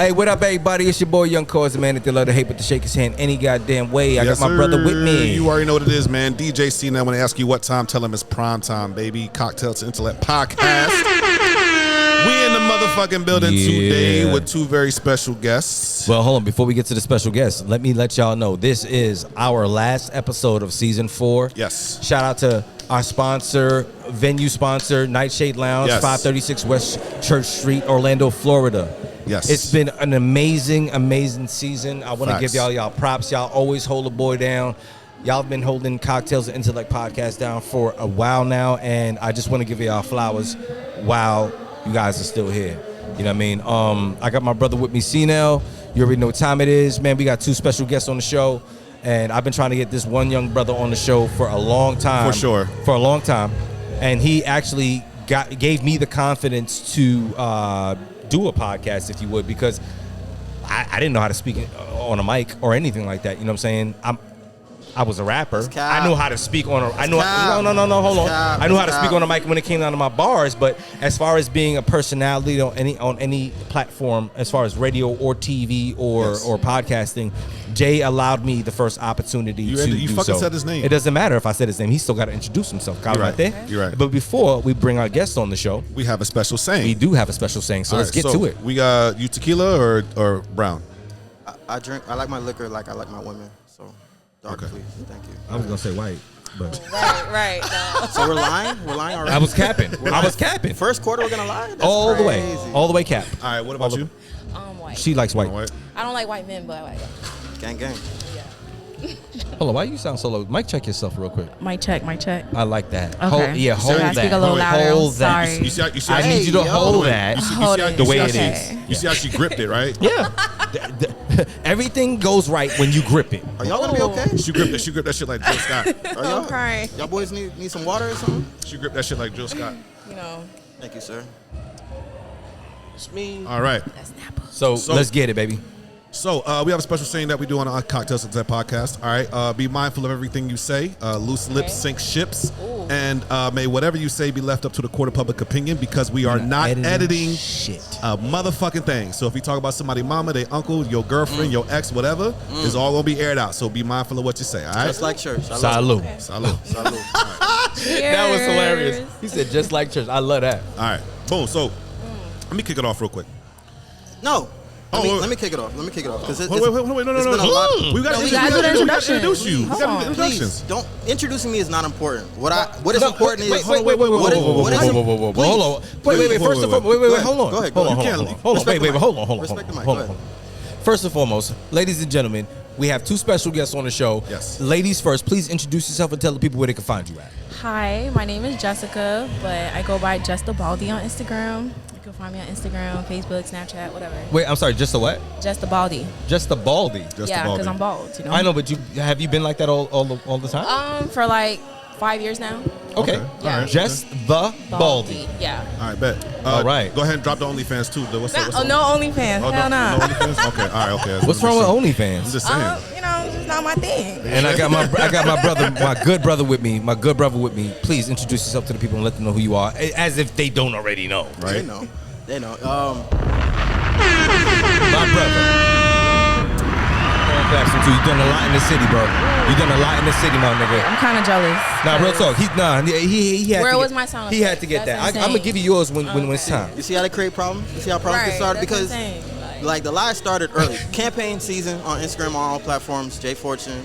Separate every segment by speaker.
Speaker 1: Hey, what up, everybody? It's your boy, YoungC.A.u.s.e, the man that they love to hate but to shake his hand any goddamn way. I got my brother with me.
Speaker 2: You already know what it is, man. DJ Cnel. When they ask you what time, tell them it's prime time, baby. Cocktails and Intellect podcast. We in the motherfucking building today with two very special guests.
Speaker 1: Well, hold on. Before we get to the special guests, let me let y'all know this is our last episode of season 4.
Speaker 2: Yes.
Speaker 1: Shout out to our sponsor, venue sponsor, Nightshade Lounge, 536 West Church Street, Orlando, Florida.
Speaker 2: Yes.
Speaker 1: It's been an amazing, amazing season. I want to give y'all props. Y'all always hold a boy down. Y'all have been holding Cocktails and Intellect podcast down for a while now, and I just want to give y'all flowers while you guys are still here. You know what I mean? I got my brother with me, Cnel. You already know what time it is. Man, we got two special guests on the show, and I've been trying to get this one young brother on the show for a long time.
Speaker 2: For sure.
Speaker 1: For a long time. And he actually gave me the confidence to do a podcast, if you would, because I didn't know how to speak on a mic or anything like that. You know what I'm saying? I was a rapper. I knew how to speak on a. I know. No. Hold on. I knew how to speak on a mic when it came down to my bars. But as far as being a personality on any platform, as far as radio or TV or podcasting, Jay allowed me the first opportunity to do so.
Speaker 2: You fucking said his name.
Speaker 1: It doesn't matter if I said his name. He still got to introduce himself. Got right there.
Speaker 2: You're right.
Speaker 1: But before we bring our guests on the show,
Speaker 2: we have a special saying.
Speaker 1: We do have a special saying. So let's get to it.
Speaker 2: We got you tequila or brown.
Speaker 3: I drink. I like my liquor like I like my women. So. Dark, please. Thank you.
Speaker 1: I was gonna say white, but
Speaker 4: right. No.
Speaker 3: So we're lying. We're lying already.
Speaker 1: I was capping.
Speaker 3: First quarter, we're gonna lie. That's
Speaker 1: all
Speaker 3: crazy.
Speaker 1: the way cap.
Speaker 2: All right. What about you?
Speaker 4: White.
Speaker 1: She likes white.
Speaker 4: I don't like white men, but I like it.
Speaker 3: Gang.
Speaker 4: Yeah.
Speaker 1: Hold on. Why you sound so low? Mic check yourself real quick.
Speaker 4: Mic check.
Speaker 1: I like that.
Speaker 4: Okay.
Speaker 1: Hold
Speaker 4: that.
Speaker 1: Speak
Speaker 4: a little louder.
Speaker 1: Hold that.
Speaker 4: Sorry.
Speaker 2: You see
Speaker 1: I need you to hold that the way it is.
Speaker 2: You see how she gripped it, right?
Speaker 1: Yeah. Everything goes right when you grip it.
Speaker 3: Are y'all gonna be okay?
Speaker 2: She gripped that shit like Jill Scott.
Speaker 3: Are y'all
Speaker 4: crying?
Speaker 3: Y'all boys need some water or something?
Speaker 2: She gripped that shit like Jill Scott.
Speaker 4: You know.
Speaker 3: Thank you, sir.
Speaker 1: It's me.
Speaker 2: All right.
Speaker 1: So let's get it, baby.
Speaker 2: So we have a special saying that we do on our Cocktails and Intellect podcast. All right, be mindful of everything you say. Loose lips sink ships, and may whatever you say be left up to the court of public opinion, because we are not editing
Speaker 1: shit,
Speaker 2: a motherfucking thing. So if you talk about somebody, mama, their uncle, your girlfriend, your ex, whatever, it's all gonna be aired out. So be mindful of what you say. All right.
Speaker 3: Just like church.
Speaker 1: Salud.
Speaker 3: Okay.
Speaker 2: Salud.
Speaker 3: Salud. All right.
Speaker 1: That was hilarious. He said just like church. I love that.
Speaker 2: All right. Boom. So let me kick it off real quick.
Speaker 3: No. Let me kick it off. Wait, no.
Speaker 2: We gotta do the introduction. Introduce you. We gotta do introductions.
Speaker 3: Don't introducing me is not important. What is important is
Speaker 1: wait. Hold on. Wait. First of all, wait. Hold on.
Speaker 3: Go ahead.
Speaker 1: Hold on.
Speaker 3: Respect the mic.
Speaker 1: Hold on. First and foremost, ladies and gentlemen, we have two special guests on the show.
Speaker 2: Yes.
Speaker 1: Ladies first, please introduce yourself and tell the people where they can find you at.
Speaker 4: Hi, my name is Jessica, but I go by Just the Baldy on Instagram. You can find me on Instagram, Facebook, Snapchat, whatever.
Speaker 1: Wait, I'm sorry, just the what?
Speaker 4: Just the Baldy.
Speaker 1: Just the Baldy.
Speaker 4: Yeah, because I'm bald. You know.
Speaker 1: I know, but have you been like that all the time?
Speaker 4: For like 5 years now.
Speaker 1: Okay.
Speaker 4: Yeah.
Speaker 1: Right. Just the Baldy.
Speaker 4: Yeah.
Speaker 2: All right, bet.
Speaker 1: All right.
Speaker 2: Go ahead and drop the OnlyFans too. What's
Speaker 4: no OnlyFans. Hell no.
Speaker 2: No OnlyFans. Okay. All right. Okay.
Speaker 1: What's wrong with OnlyFans?
Speaker 2: I'm just saying.
Speaker 4: It's just not my thing.
Speaker 1: And I got my brother, my good brother with me. Please introduce yourself to the people and let them know who you are, as if they don't already know.
Speaker 2: Right.
Speaker 3: They know.
Speaker 1: My brother. You done a lot in the city, bro. You done a lot in the city, my nigga.
Speaker 4: I'm kind of jealous.
Speaker 1: Nah, real talk. He had.
Speaker 4: Where was my sound effect?
Speaker 1: He had to get that. I'm gonna give you yours when it's time.
Speaker 3: You see how they create problems? You see how problems get started? Because like the lie started early. Campaign season on Instagram on all platforms. Jay Fortxne.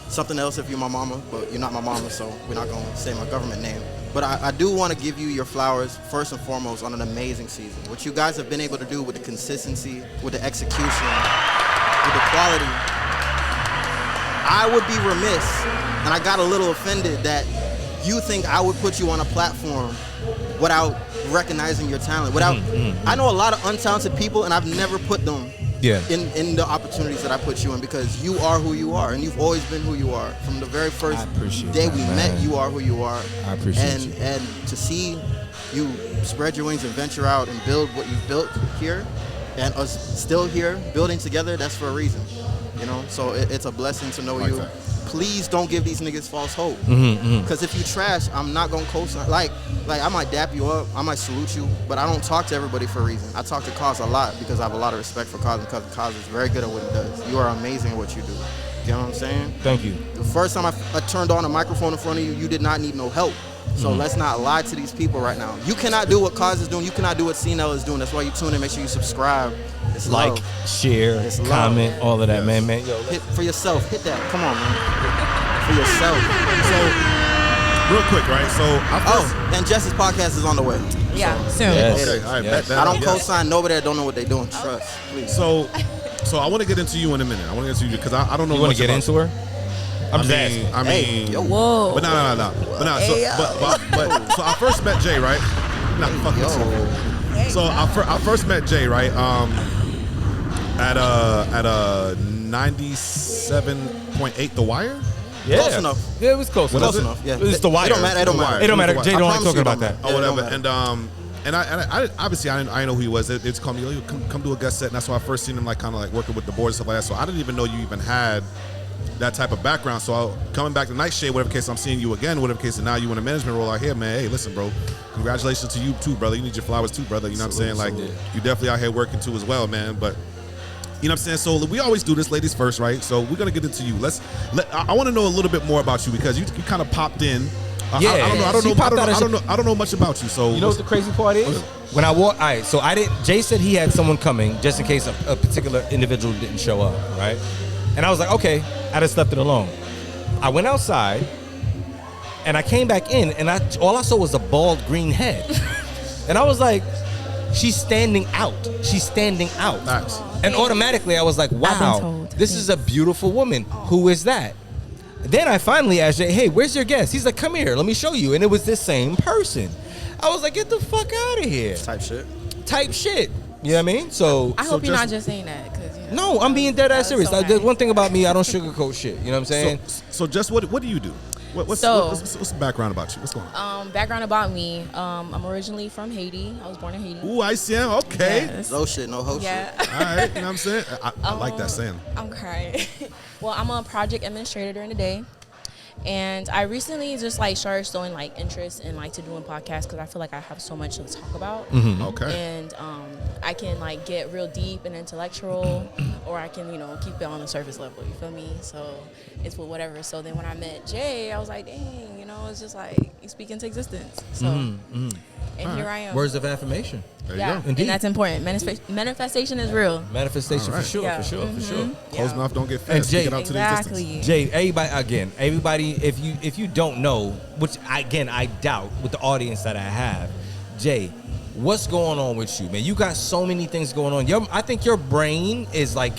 Speaker 3: Something else if you're my mama, but you're not my mama, so we're not gonna say my government name. But I do want to give you your flowers first and foremost on an amazing season. What you guys have been able to do with the consistency, with the execution, with the quality. I would be remiss, and I got a little offended that you think I would put you on a platform without recognizing your talent. I know a lot of untalented people, and I've never put them in the opportunities that I put you in, because you are who you are, and you've always been who you are. From the very first day we met, you are who you are.
Speaker 1: I appreciate you.
Speaker 3: And to see you spread your wings and venture out and build what you've built here, and us still here building together, that's for a reason. You know, so it's a blessing to know you. please don't give these niggas false hope. Because if you trash, I'm not gonna co-sign. Like I might dap you up, I might salute you, but I don't talk to everybody for a reason. I talk to Cause a lot because I have a lot of respect for Cause, because Cause is very good at what he does. You are amazing at what you do. You know what I'm saying?
Speaker 1: Thank you.
Speaker 3: The first time I turned on a microphone in front of you, you did not need no help. So let's not lie to these people right now. You cannot do what Cause is doing. You cannot do what Cnel is doing. That's why you tune in. Make sure you subscribe. It's
Speaker 1: Like,
Speaker 3: love.
Speaker 1: share,
Speaker 3: It's love.
Speaker 1: comment, all of that, man. Yo,
Speaker 3: Hit for yourself. Hit that. Come on, man. For yourself.
Speaker 2: So, real quick, right? So,
Speaker 3: And Jess's podcast is on the way.
Speaker 4: Yeah, soon.
Speaker 1: Yes.
Speaker 2: okay, all right,
Speaker 1: Yes.
Speaker 2: bet
Speaker 3: I don't
Speaker 2: yes.
Speaker 3: co-sign nobody that don't know what they're doing. Trust, please.
Speaker 2: So I want to get into you in a minute. I want to get into you because I don't know.
Speaker 1: You want
Speaker 2: much
Speaker 1: to get
Speaker 2: about
Speaker 1: into her? I'm just asking.
Speaker 2: I mean,
Speaker 3: Hey, yo.
Speaker 4: Whoa.
Speaker 2: but no. But no. So I first met Jay, right? Nah, fuck this. So I first met Jay, right? At a 97.8 The Wire.
Speaker 1: Yeah.
Speaker 3: Close enough.
Speaker 1: Yeah, it was close.
Speaker 3: Close enough. Yeah.
Speaker 1: It's the wire.
Speaker 3: It don't matter. It don't matter.
Speaker 1: It don't matter. Jay
Speaker 3: I
Speaker 1: don't like
Speaker 3: promise
Speaker 1: talking
Speaker 3: you
Speaker 1: about
Speaker 3: it
Speaker 1: that.
Speaker 3: don't
Speaker 2: Or
Speaker 3: matter.
Speaker 2: whatever.
Speaker 3: It don't matter.
Speaker 2: And I obviously I didn't know who he was. They just called me, yo, come do a guest set, and that's why I first seen him like kind of like working with the board and stuff like that. So I didn't even know you even had that type of background. So coming back to Nightshade, whatever case, I'm seeing you again, whatever case, and now you in a management role out here, man. Hey, listen, bro, congratulations to you too, brother. You need your flowers too, brother. You know what I'm saying? Like you definitely out here working too as well, man. But you know what I'm saying? So we always do this, ladies first, right? So we're gonna get into you. I want to know a little bit more about you because you kind of popped in. I don't know much about you. So
Speaker 1: You know what the crazy part is? When I walk, all right, so I didn't. Jay said he had someone coming just in case a particular individual didn't show up, right? And I was like, okay, I just left it alone. I went outside, and I came back in, and all I saw was a bald green head, and I was like, she's standing out. She's standing out,
Speaker 2: Nice.
Speaker 1: and automatically I was like, wow,
Speaker 4: told.
Speaker 1: this is a beautiful woman. Who is that? Then I finally asked Jay, hey, where's your guest? He's like, come here, let me show you. And it was this same person. I was like, get the fuck out of here.
Speaker 3: Type shit.
Speaker 1: You know what I mean? So
Speaker 4: I hope you're not just saying that.
Speaker 1: no, I'm being dead ass serious.
Speaker 4: so
Speaker 1: There's
Speaker 4: nice.
Speaker 1: one thing about me, I don't sugarcoat shit. You know what I'm saying?
Speaker 2: So just what do you do? What's the background about you? What's going on?
Speaker 4: Background about me. I'm originally from Haiti. I was born in Haiti.
Speaker 2: Ooh, I see him. Okay.
Speaker 4: Yes.
Speaker 3: No shit, no hoe
Speaker 4: Yeah.
Speaker 3: shit.
Speaker 2: All right. You know what I'm saying? I like that saying.
Speaker 4: I'm crying. Well, I'm a project administrator during the day. And I recently just like started showing like interest in like to doing podcasts because I feel like I have so much to talk about.
Speaker 2: Okay.
Speaker 4: And I can like get real deep and intellectual, or I can, keep it on the surface level. You feel me? So it's with whatever. So then when I met Jay, I was like, dang, it's just like you speak into existence. So and here I am.
Speaker 1: Words of affirmation.
Speaker 2: There you
Speaker 4: Yeah,
Speaker 2: go.
Speaker 1: Indeed.
Speaker 4: and that's important. Manifestation is real.
Speaker 1: Manifestation
Speaker 2: All right.
Speaker 1: for sure,
Speaker 4: Yeah.
Speaker 1: for sure.
Speaker 2: Closed mouth don't get
Speaker 1: And
Speaker 2: fed.
Speaker 1: Jay-
Speaker 2: Speak it out to the existence.
Speaker 4: Exactly.
Speaker 1: Jay, everybody, if you don't know, which I doubt with the audience that I have, Jay, what's going on with you, man? You got so many things going on. I think your brain is like,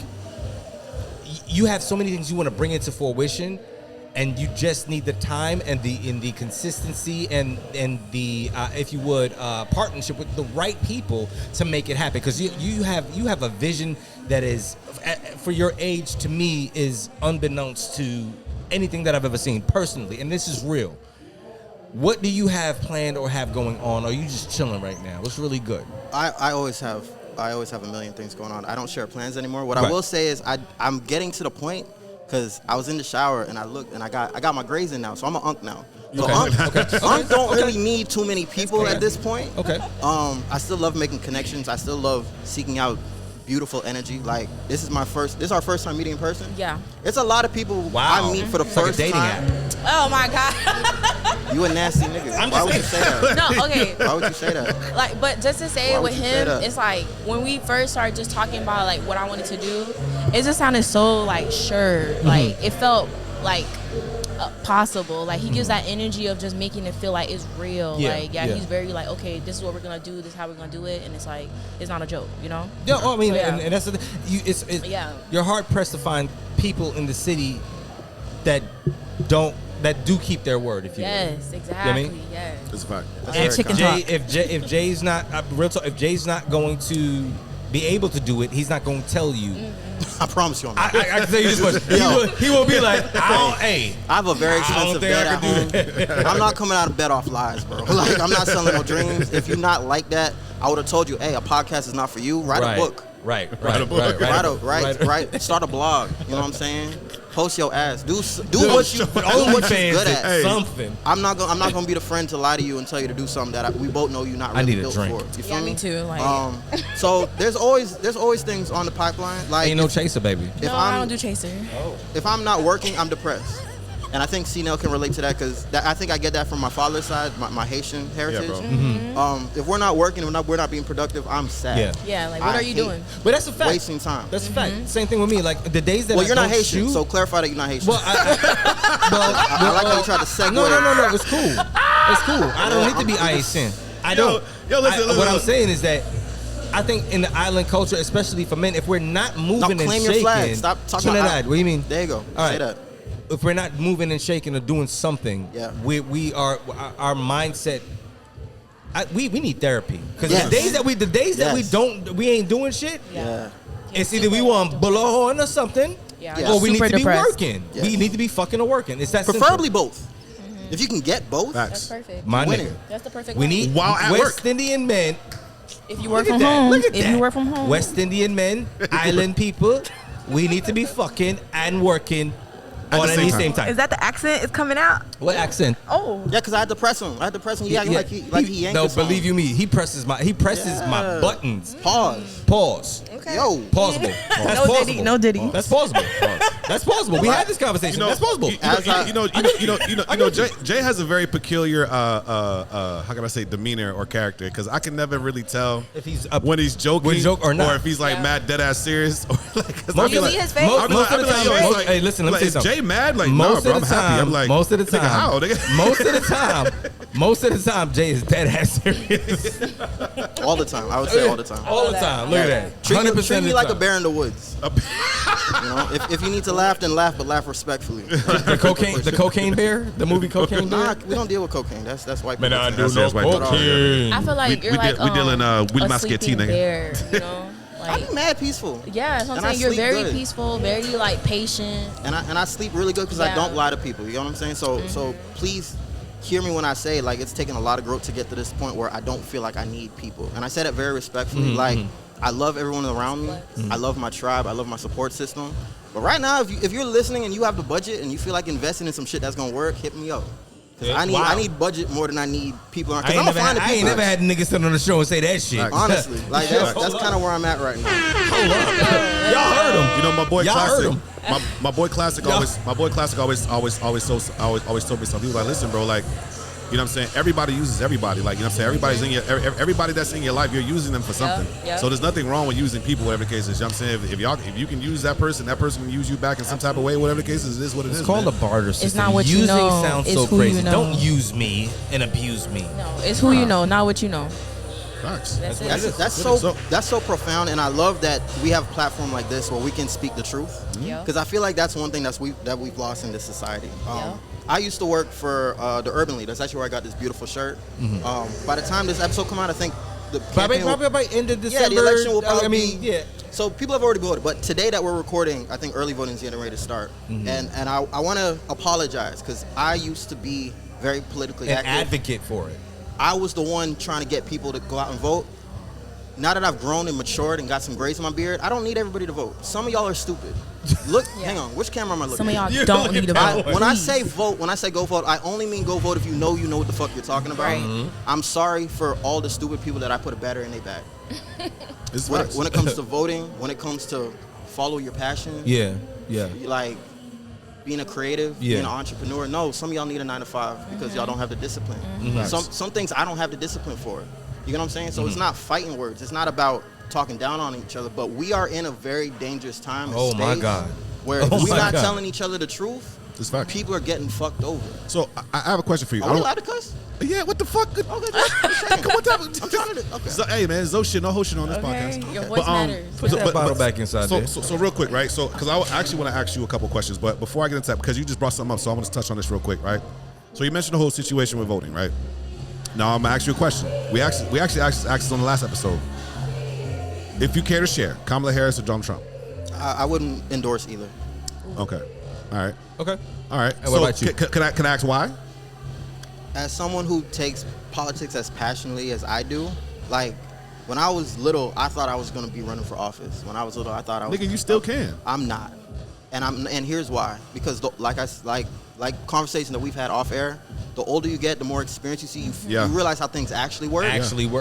Speaker 1: you have so many things you want to bring into fruition, and you just need the time and the consistency and the if you would partnership with the right people to make it happen, because you have a vision that is, for your age, to me, is unbeknownst to anything that I've ever seen personally, and this is real. What do you have planned or have going on? Or are you just chilling right now? What's really good?
Speaker 3: I always have a million things going on. I don't share plans anymore. What
Speaker 1: Right.
Speaker 3: I will say is I'm getting to the point, because I was in the shower and I looked and I got my grades in now, so I'm an unk now. So
Speaker 1: Okay.
Speaker 3: Unk don't really need too many people at this point.
Speaker 1: Okay.
Speaker 3: I still love making connections. I still love seeking out beautiful energy. Like this is our first time meeting in person.
Speaker 4: Yeah.
Speaker 3: It's a lot of people I meet for the
Speaker 1: It's like a
Speaker 3: first
Speaker 1: dating
Speaker 3: time.
Speaker 1: app.
Speaker 4: Oh my God.
Speaker 3: You a nasty nigga. Why would you say that?
Speaker 4: No, okay.
Speaker 3: Why would you say that?
Speaker 4: Like, but just to say
Speaker 3: Why
Speaker 4: it
Speaker 3: would
Speaker 4: with
Speaker 3: you say
Speaker 4: him,
Speaker 3: that?
Speaker 4: it's like when we first started just talking about like what I wanted to do, it just sounded so like sure. Like it felt like possible. Like he gives that energy of just making it feel like it's real.
Speaker 1: Yeah,
Speaker 4: Like
Speaker 1: yeah.
Speaker 4: he's very like, okay, this is what we're gonna do. This is how we're gonna do it, and it's like it's not a joke,
Speaker 1: Yeah, I mean,
Speaker 4: So, yeah.
Speaker 1: and that's the thing. It's
Speaker 4: Yeah.
Speaker 1: You're hard pressed to find people in the city that do keep their word. If you will.
Speaker 4: Yes, exactly.
Speaker 1: I mean?
Speaker 4: Yes.
Speaker 2: It's a fact.
Speaker 1: If
Speaker 4: Chicken
Speaker 1: Jay,
Speaker 4: talk.
Speaker 1: if Jay's not real talk, if Jay's not going to be able to do it, he's not going to tell you.
Speaker 3: I promise you on that.
Speaker 1: I can tell you this much. He will be like, I
Speaker 3: have a very expensive
Speaker 1: think
Speaker 3: bed
Speaker 1: I
Speaker 3: at
Speaker 1: can
Speaker 3: home. I'm not coming out of bed off lies, bro. Like, I'm not selling no dreams. If you're not like that, I would have told you, hey, a podcast is not for you. Write a book.
Speaker 1: Right.
Speaker 3: Start a blog. You know what I'm saying? post your ass. Do what you're good at.
Speaker 1: Hey. Something.
Speaker 3: I'm not gonna be the friend to lie to you and tell you to do something that we both know you're not really built for. You feel me?
Speaker 4: Me too. Like,
Speaker 3: so there's always things on the pipeline. Like
Speaker 1: ain't no chaser, baby.
Speaker 4: No, I don't do chaser.
Speaker 3: If I'm not working, I'm depressed. And I think Cnel can relate to that because I think I get that from my father's side, my Haitian heritage.
Speaker 2: Yeah, bro.
Speaker 3: If we're not working, we're not being productive, I'm sad.
Speaker 4: Yeah, like what are you doing?
Speaker 1: But that's a fact.
Speaker 3: Wasting time.
Speaker 1: That's a fact. Same thing with me. Like the days that
Speaker 3: Well, you're not Haitian,
Speaker 1: shoot,
Speaker 3: so clarify that you're not Haitian.
Speaker 1: Well, I
Speaker 3: like how you tried to segue.
Speaker 1: No. It's cool. It's cool. I don't need to be Haitian. I don't.
Speaker 2: Listen.
Speaker 1: What I'm saying is that I think in the island culture, especially for men, if we're not moving and
Speaker 3: claim
Speaker 1: shaking,
Speaker 3: your flag. Stop talking
Speaker 1: Trinidad,
Speaker 3: about
Speaker 1: what do you mean?
Speaker 3: There you go.
Speaker 1: All right.
Speaker 3: Say that.
Speaker 1: If we're not moving and shaking or doing something, we are our mindset. We need therapy because the days that we ain't doing shit.
Speaker 3: Yeah.
Speaker 1: It's either we want blow on or something, or we need to be working.
Speaker 3: Yes.
Speaker 1: We need to be fucking or working. It's that
Speaker 3: preferably
Speaker 1: simple.
Speaker 3: both. If you can get both,
Speaker 4: That's perfect.
Speaker 1: My
Speaker 3: winning.
Speaker 1: nigga.
Speaker 4: That's the perfect.
Speaker 1: We need
Speaker 2: While at
Speaker 1: West
Speaker 2: work.
Speaker 1: Indian men.
Speaker 4: If you work from home. You work from home.
Speaker 1: West Indian men, island people, we need to be fucking and working
Speaker 2: At
Speaker 1: all
Speaker 2: the
Speaker 1: at the same time.
Speaker 5: Is that the accent is coming out?
Speaker 1: What accent?
Speaker 5: Oh.
Speaker 3: Yeah, because I had to press him. He acting like he yanked
Speaker 1: No,
Speaker 3: us on.
Speaker 1: believe you me, he presses my buttons.
Speaker 3: Pause.
Speaker 4: Okay.
Speaker 3: Yo.
Speaker 1: Plausible. That's plausible.
Speaker 5: No diddy.
Speaker 1: That's plausible. That's plausible. We had this conversation. That's plausible.
Speaker 2: Jay has a very peculiar, how can I say, demeanor or character because I can never really tell
Speaker 1: If he's
Speaker 2: when he's joking
Speaker 1: or not.
Speaker 2: or if he's like mad dead ass serious. Or like,
Speaker 1: Most
Speaker 4: You see his face?
Speaker 1: Most of the time, hey, listen, let me say
Speaker 2: is
Speaker 1: something.
Speaker 2: Jay mad? Like,
Speaker 1: Most
Speaker 2: no,
Speaker 1: of
Speaker 2: bro,
Speaker 1: the
Speaker 2: I'm happy.
Speaker 1: time,
Speaker 2: I'm like,
Speaker 1: most of the
Speaker 2: nigga,
Speaker 1: time,
Speaker 2: how, nigga?
Speaker 1: most of the time, Jay is dead ass serious.
Speaker 3: All the time. I would say all the time.
Speaker 1: All the time. Look at that.
Speaker 3: Treat
Speaker 1: 100%
Speaker 3: me
Speaker 1: of
Speaker 3: like
Speaker 1: the
Speaker 3: a bear in the woods. If you need to laugh, then laugh, but laugh respectfully.
Speaker 1: The cocaine bear, the movie Cocaine Bear.
Speaker 3: Nah, we don't deal with cocaine. That's white people.
Speaker 2: Man, I do no cocaine.
Speaker 4: I feel like you're
Speaker 2: we
Speaker 4: like
Speaker 2: dealing Willie
Speaker 4: a
Speaker 2: Masquetti,
Speaker 4: sleeping
Speaker 2: nigga.
Speaker 4: bear, you know?
Speaker 3: I be mad peaceful.
Speaker 4: Yeah, that's what I'm
Speaker 3: And I
Speaker 4: saying. You're
Speaker 3: sleep
Speaker 4: very
Speaker 3: good.
Speaker 4: peaceful, very like patient.
Speaker 3: And I sleep really good because I
Speaker 4: Yeah.
Speaker 3: don't lie to people. You know what I'm saying? So please hear me when I say like it's taken a lot of growth to get to this point where I don't feel like I need people. And I said it very respectfully. Like I love everyone around me. I love my tribe. I love my support system. But right now, if you're listening and you have the budget and you feel like investing in some shit that's gonna work, hit me up. I need budget more than I need people.
Speaker 1: I ain't never had niggas sit on the show and say that shit.
Speaker 3: Honestly, like that's kind of where I'm at right now.
Speaker 1: Y'all heard him.
Speaker 2: You know, my boy
Speaker 1: Y'all
Speaker 2: Classic.
Speaker 1: heard him.
Speaker 2: My boy Classic always told me something. He was like, listen, bro, like, you know what I'm saying? Everybody uses everybody. Like, you know what I'm saying? Everybody that's in your life, you're using them for something.
Speaker 4: Yep.
Speaker 2: So there's nothing wrong with using people, whatever the case is. You know what I'm saying? If you can use that person can use you back in some type of way, whatever the case is, it is what it is.
Speaker 1: It's called
Speaker 2: man.
Speaker 1: a barter system.
Speaker 4: It's not what
Speaker 1: Using
Speaker 4: you know.
Speaker 1: sounds
Speaker 4: It's
Speaker 1: so
Speaker 4: who
Speaker 1: crazy.
Speaker 4: you know.
Speaker 1: Don't use me and abuse me.
Speaker 4: No, it's who you know, not what you know.
Speaker 2: Facts.
Speaker 4: That's it.
Speaker 3: That's so profound, and I love that we have a platform like this where we can speak the truth.
Speaker 4: Yeah.
Speaker 3: Because I feel like that's one thing that we've lost in this society.
Speaker 4: Yeah.
Speaker 3: I used to work for the Urban League. That's actually where I got this beautiful shirt. By the time this episode come out, I think the campaign
Speaker 1: Probably end of December.
Speaker 3: the election will probably be.
Speaker 1: yeah.
Speaker 3: So people have already voted, but today that we're recording, I think early voting is getting ready to start. And I want to apologize because I used to be very politically
Speaker 1: An
Speaker 3: active.
Speaker 1: advocate for it.
Speaker 3: I was the one trying to get people to go out and vote. Now that I've grown and matured and got some grace in my beard, I don't need everybody to vote. Some of y'all are stupid. Look, hang on, which camera am I looking
Speaker 4: Some of
Speaker 3: at?
Speaker 4: y'all don't need to vote.
Speaker 3: When I say vote, when I say go vote, I only mean go vote if you know what the fuck you're talking about.
Speaker 4: Right.
Speaker 3: I'm sorry for all the stupid people that I put a battery in their back.
Speaker 2: It's
Speaker 3: When
Speaker 2: facts.
Speaker 3: it comes to voting, when it comes to follow your passion,
Speaker 1: Yeah.
Speaker 3: like being a creative,
Speaker 1: Yeah.
Speaker 3: being an entrepreneur. No, some of y'all need a 9-to-5 because y'all don't have the discipline. Some things I don't have the discipline for. You know what I'm saying? So it's not fighting words. It's not about talking down on each other. But we are in a very dangerous time.
Speaker 1: Oh, my
Speaker 3: stage
Speaker 1: God.
Speaker 3: Where
Speaker 1: Oh,
Speaker 3: if we're
Speaker 1: my
Speaker 3: not
Speaker 1: God.
Speaker 3: telling each other the truth,
Speaker 2: It's facts.
Speaker 3: people are getting fucked over.
Speaker 2: So I have a question for you.
Speaker 3: Are we allowed to cuss?
Speaker 2: Yeah, what the fuck?
Speaker 3: Okay,
Speaker 2: Come on,
Speaker 3: I'm trying to. Okay.
Speaker 2: So, hey man, no shit, no whole shit on this
Speaker 4: Okay,
Speaker 2: podcast.
Speaker 4: your voice matters.
Speaker 1: Put that bottle back inside there.
Speaker 2: So real quick, right? So, because I actually want to ask you a couple questions, but before I get into that, because you just brought something up, so I want to touch on this real quick, right? So you mentioned the whole situation with voting, right? Now I'm gonna ask you a question. We actually asked this on the last episode. If you care to share, Kamala Harris or Donald Trump?
Speaker 3: I wouldn't endorse either.
Speaker 2: Okay. All right.
Speaker 1: Okay.
Speaker 2: All right.
Speaker 1: And what about you?
Speaker 2: Can I ask why?
Speaker 3: As someone who takes politics as passionately as I do, like when I was little, I thought I was gonna be running for office. When I was little, I thought I was.
Speaker 2: Nigga, you still can.
Speaker 3: I'm not. And here's why. Because like conversation that we've had off air, the older you get, the more experience you see, you realize how things actually work.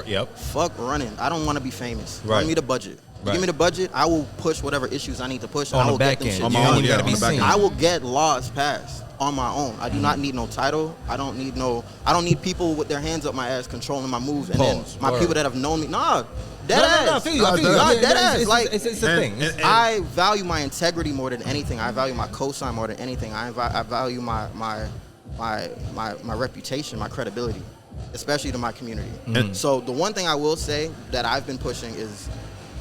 Speaker 1: Yep.
Speaker 3: Fuck running. I don't want to be famous.
Speaker 1: Right.
Speaker 3: Give me the budget.
Speaker 1: Right.
Speaker 3: Give me the budget. I will push whatever issues I need to push. And I will get them shit.
Speaker 2: On my own,
Speaker 1: you gotta be seen.
Speaker 3: I will get laws passed on my own. I do not need no title. I don't need people with their hands up my ass controlling my moves. And then my people that have known me. Nah. Dead ass.
Speaker 1: I feel you.
Speaker 3: Dead ass. Like,
Speaker 1: it's a thing.
Speaker 3: I value my integrity more than anything. I value my cosign more than anything. I value my reputation, my credibility, especially to my community. So the one thing I will say that I've been pushing is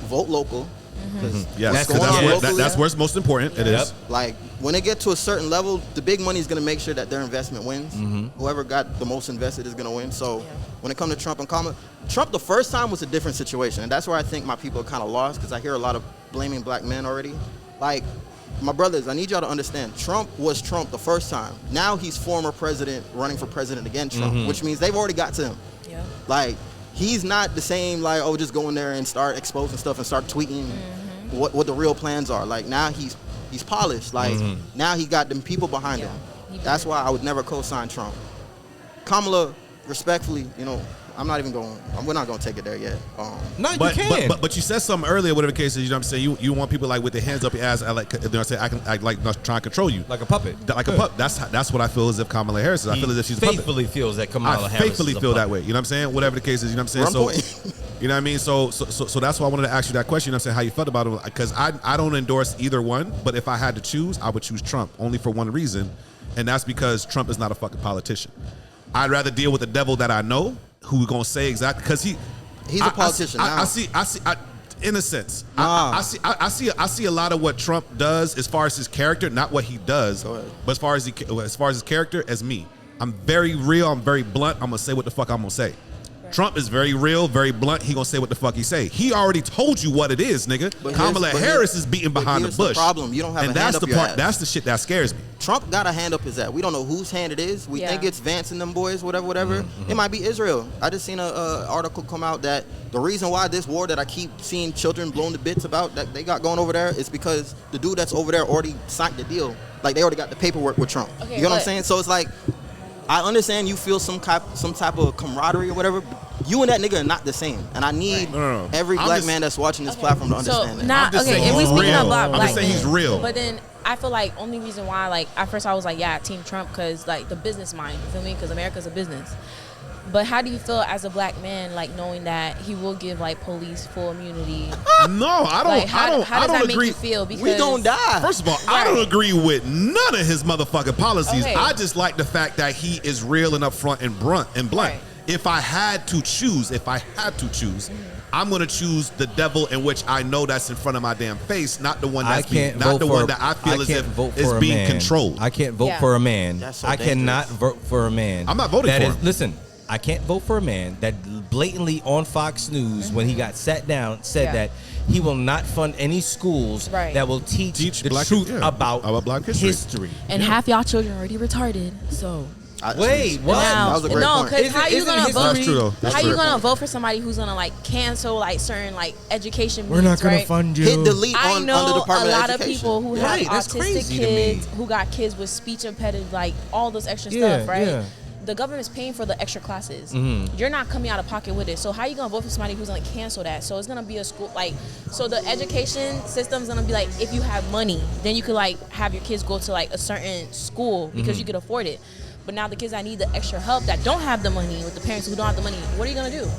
Speaker 3: vote local.
Speaker 2: Yes, that's where it's most important. It is.
Speaker 3: Like, when it gets to a certain level, the big money is going to make sure that their investment wins. Whoever got the most invested is going to win. So when it comes to Trump and Kamala, Trump the first time was a different situation. And that's where I think my people are kind of lost, because I hear a lot of blaming black men already. Like, my brothers, I need y'all to understand, Trump was Trump the first time. Now he's former president running for president again, Trump, which means they've already got to him. Yeah. Like, he's not the same, like, just go in there and start exposing stuff and start tweeting what the real plans are. Like, now he's polished. Like, now he got them people behind him. That's why I would never co-sign Trump. Kamala, respectfully, we're not going to take it there yet.
Speaker 1: No, you can.
Speaker 2: But you said something earlier, whatever the case is, you know what I'm saying? You want people like with their hands up your ass, I can like trying to control you.
Speaker 1: Like a puppet.
Speaker 2: Like a puppet. That's what I feel as if Kamala Harris is. I feel as if she's a puppet.
Speaker 1: Faithfully feels that Kamala Harris is a
Speaker 2: faithfully feel that way. You know what I'm saying? Whatever the case is, you know what I'm saying? So, you know what I mean? So that's why I wanted to ask you that question. You know what I'm saying? How you felt about it? Because I don't endorse either one, but if I had to choose, I would choose Trump, only for one reason, and that's because Trump is not a fucking politician. I'd rather deal with the devil that I know, who gonna say exactly, because he's
Speaker 3: a politician.
Speaker 2: I see. In a sense, I see a lot of what Trump does as far as his character, not what he does, but as far as his character, as me. I'm very real. I'm very blunt. I'm gonna say what the fuck I'm gonna say. Trump is very real, very blunt. He gonna say what the fuck he say. He already told you what it is, nigga. Kamala Harris is beating behind the bush.
Speaker 3: The problem, you don't have
Speaker 2: and
Speaker 3: a hand
Speaker 2: that's
Speaker 3: up
Speaker 2: the
Speaker 3: your
Speaker 2: part.
Speaker 3: ass.
Speaker 2: That's the shit that scares me.
Speaker 3: Trump got a hand up his ass. We don't know whose hand it is. We think it's Vance and them boys, whatever. It might be Israel. I just seen a article come out that the reason why this war that I keep seeing children blown to bits about that they got going over there is because the dude that's over there already signed the deal. Like, they already got the paperwork with Trump. Okay, you know what I'm saying? So it's like, I understand you feel some type of camaraderie or whatever, but you and that nigga are not the same. And I need every black man that's watching this platform to understand that.
Speaker 4: If we speaking of black
Speaker 2: I'm just saying he's real.
Speaker 4: But then I feel like only reason why, like, at first I was like, Team Trump, because, like, the business mind, you feel me? Because America's a business. But how do you feel as a black man, like, knowing that he will give, like, police full immunity?
Speaker 2: No, I don't.
Speaker 4: Like, how does that
Speaker 2: agree.
Speaker 4: make you feel? Because
Speaker 3: we don't die.
Speaker 2: First of all, I don't agree with none of his motherfucking policies.
Speaker 4: Okay.
Speaker 2: I just like the fact that he is real and upfront and blunt.
Speaker 4: Right.
Speaker 2: If I had to choose, I'm gonna choose the devil in which I know that's in front of my damn face, not the one that I feel as if is being controlled.
Speaker 1: I can't vote for a man.
Speaker 3: So
Speaker 1: I cannot vote for a man.
Speaker 2: I'm not voting for him.
Speaker 1: Listen, I can't vote for a man that blatantly on Fox News, when he got sat down, said that he will not fund any schools that will teach the truth about
Speaker 2: black
Speaker 1: history.
Speaker 4: And half y'all children already retarded, so.
Speaker 1: Wait, what?
Speaker 3: That was a great point.
Speaker 4: Because how you gonna vote?
Speaker 2: That's true, though. That's
Speaker 4: how
Speaker 2: true.
Speaker 4: you gonna vote for somebody who's gonna, like, cancel, like, certain, like, education?
Speaker 1: We're not gonna fund you.
Speaker 3: Hit delete
Speaker 4: I
Speaker 3: on
Speaker 4: know
Speaker 3: the Department
Speaker 4: a lot
Speaker 3: of
Speaker 4: of people who have autistic kids, who got kids with speech impediment, like, all this extra stuff, right?
Speaker 1: Yeah.
Speaker 4: The government's paying for the extra classes. You're not coming out of pocket with it. So how you gonna vote for somebody who's gonna cancel that? So it's gonna be a school, like, so the education system's gonna be like, if you have money, then you could, like, have your kids go to, like, a certain school because you could afford it. But now the kids that need the extra help, that don't have the money, with the parents who don't have the money, what are you gonna do?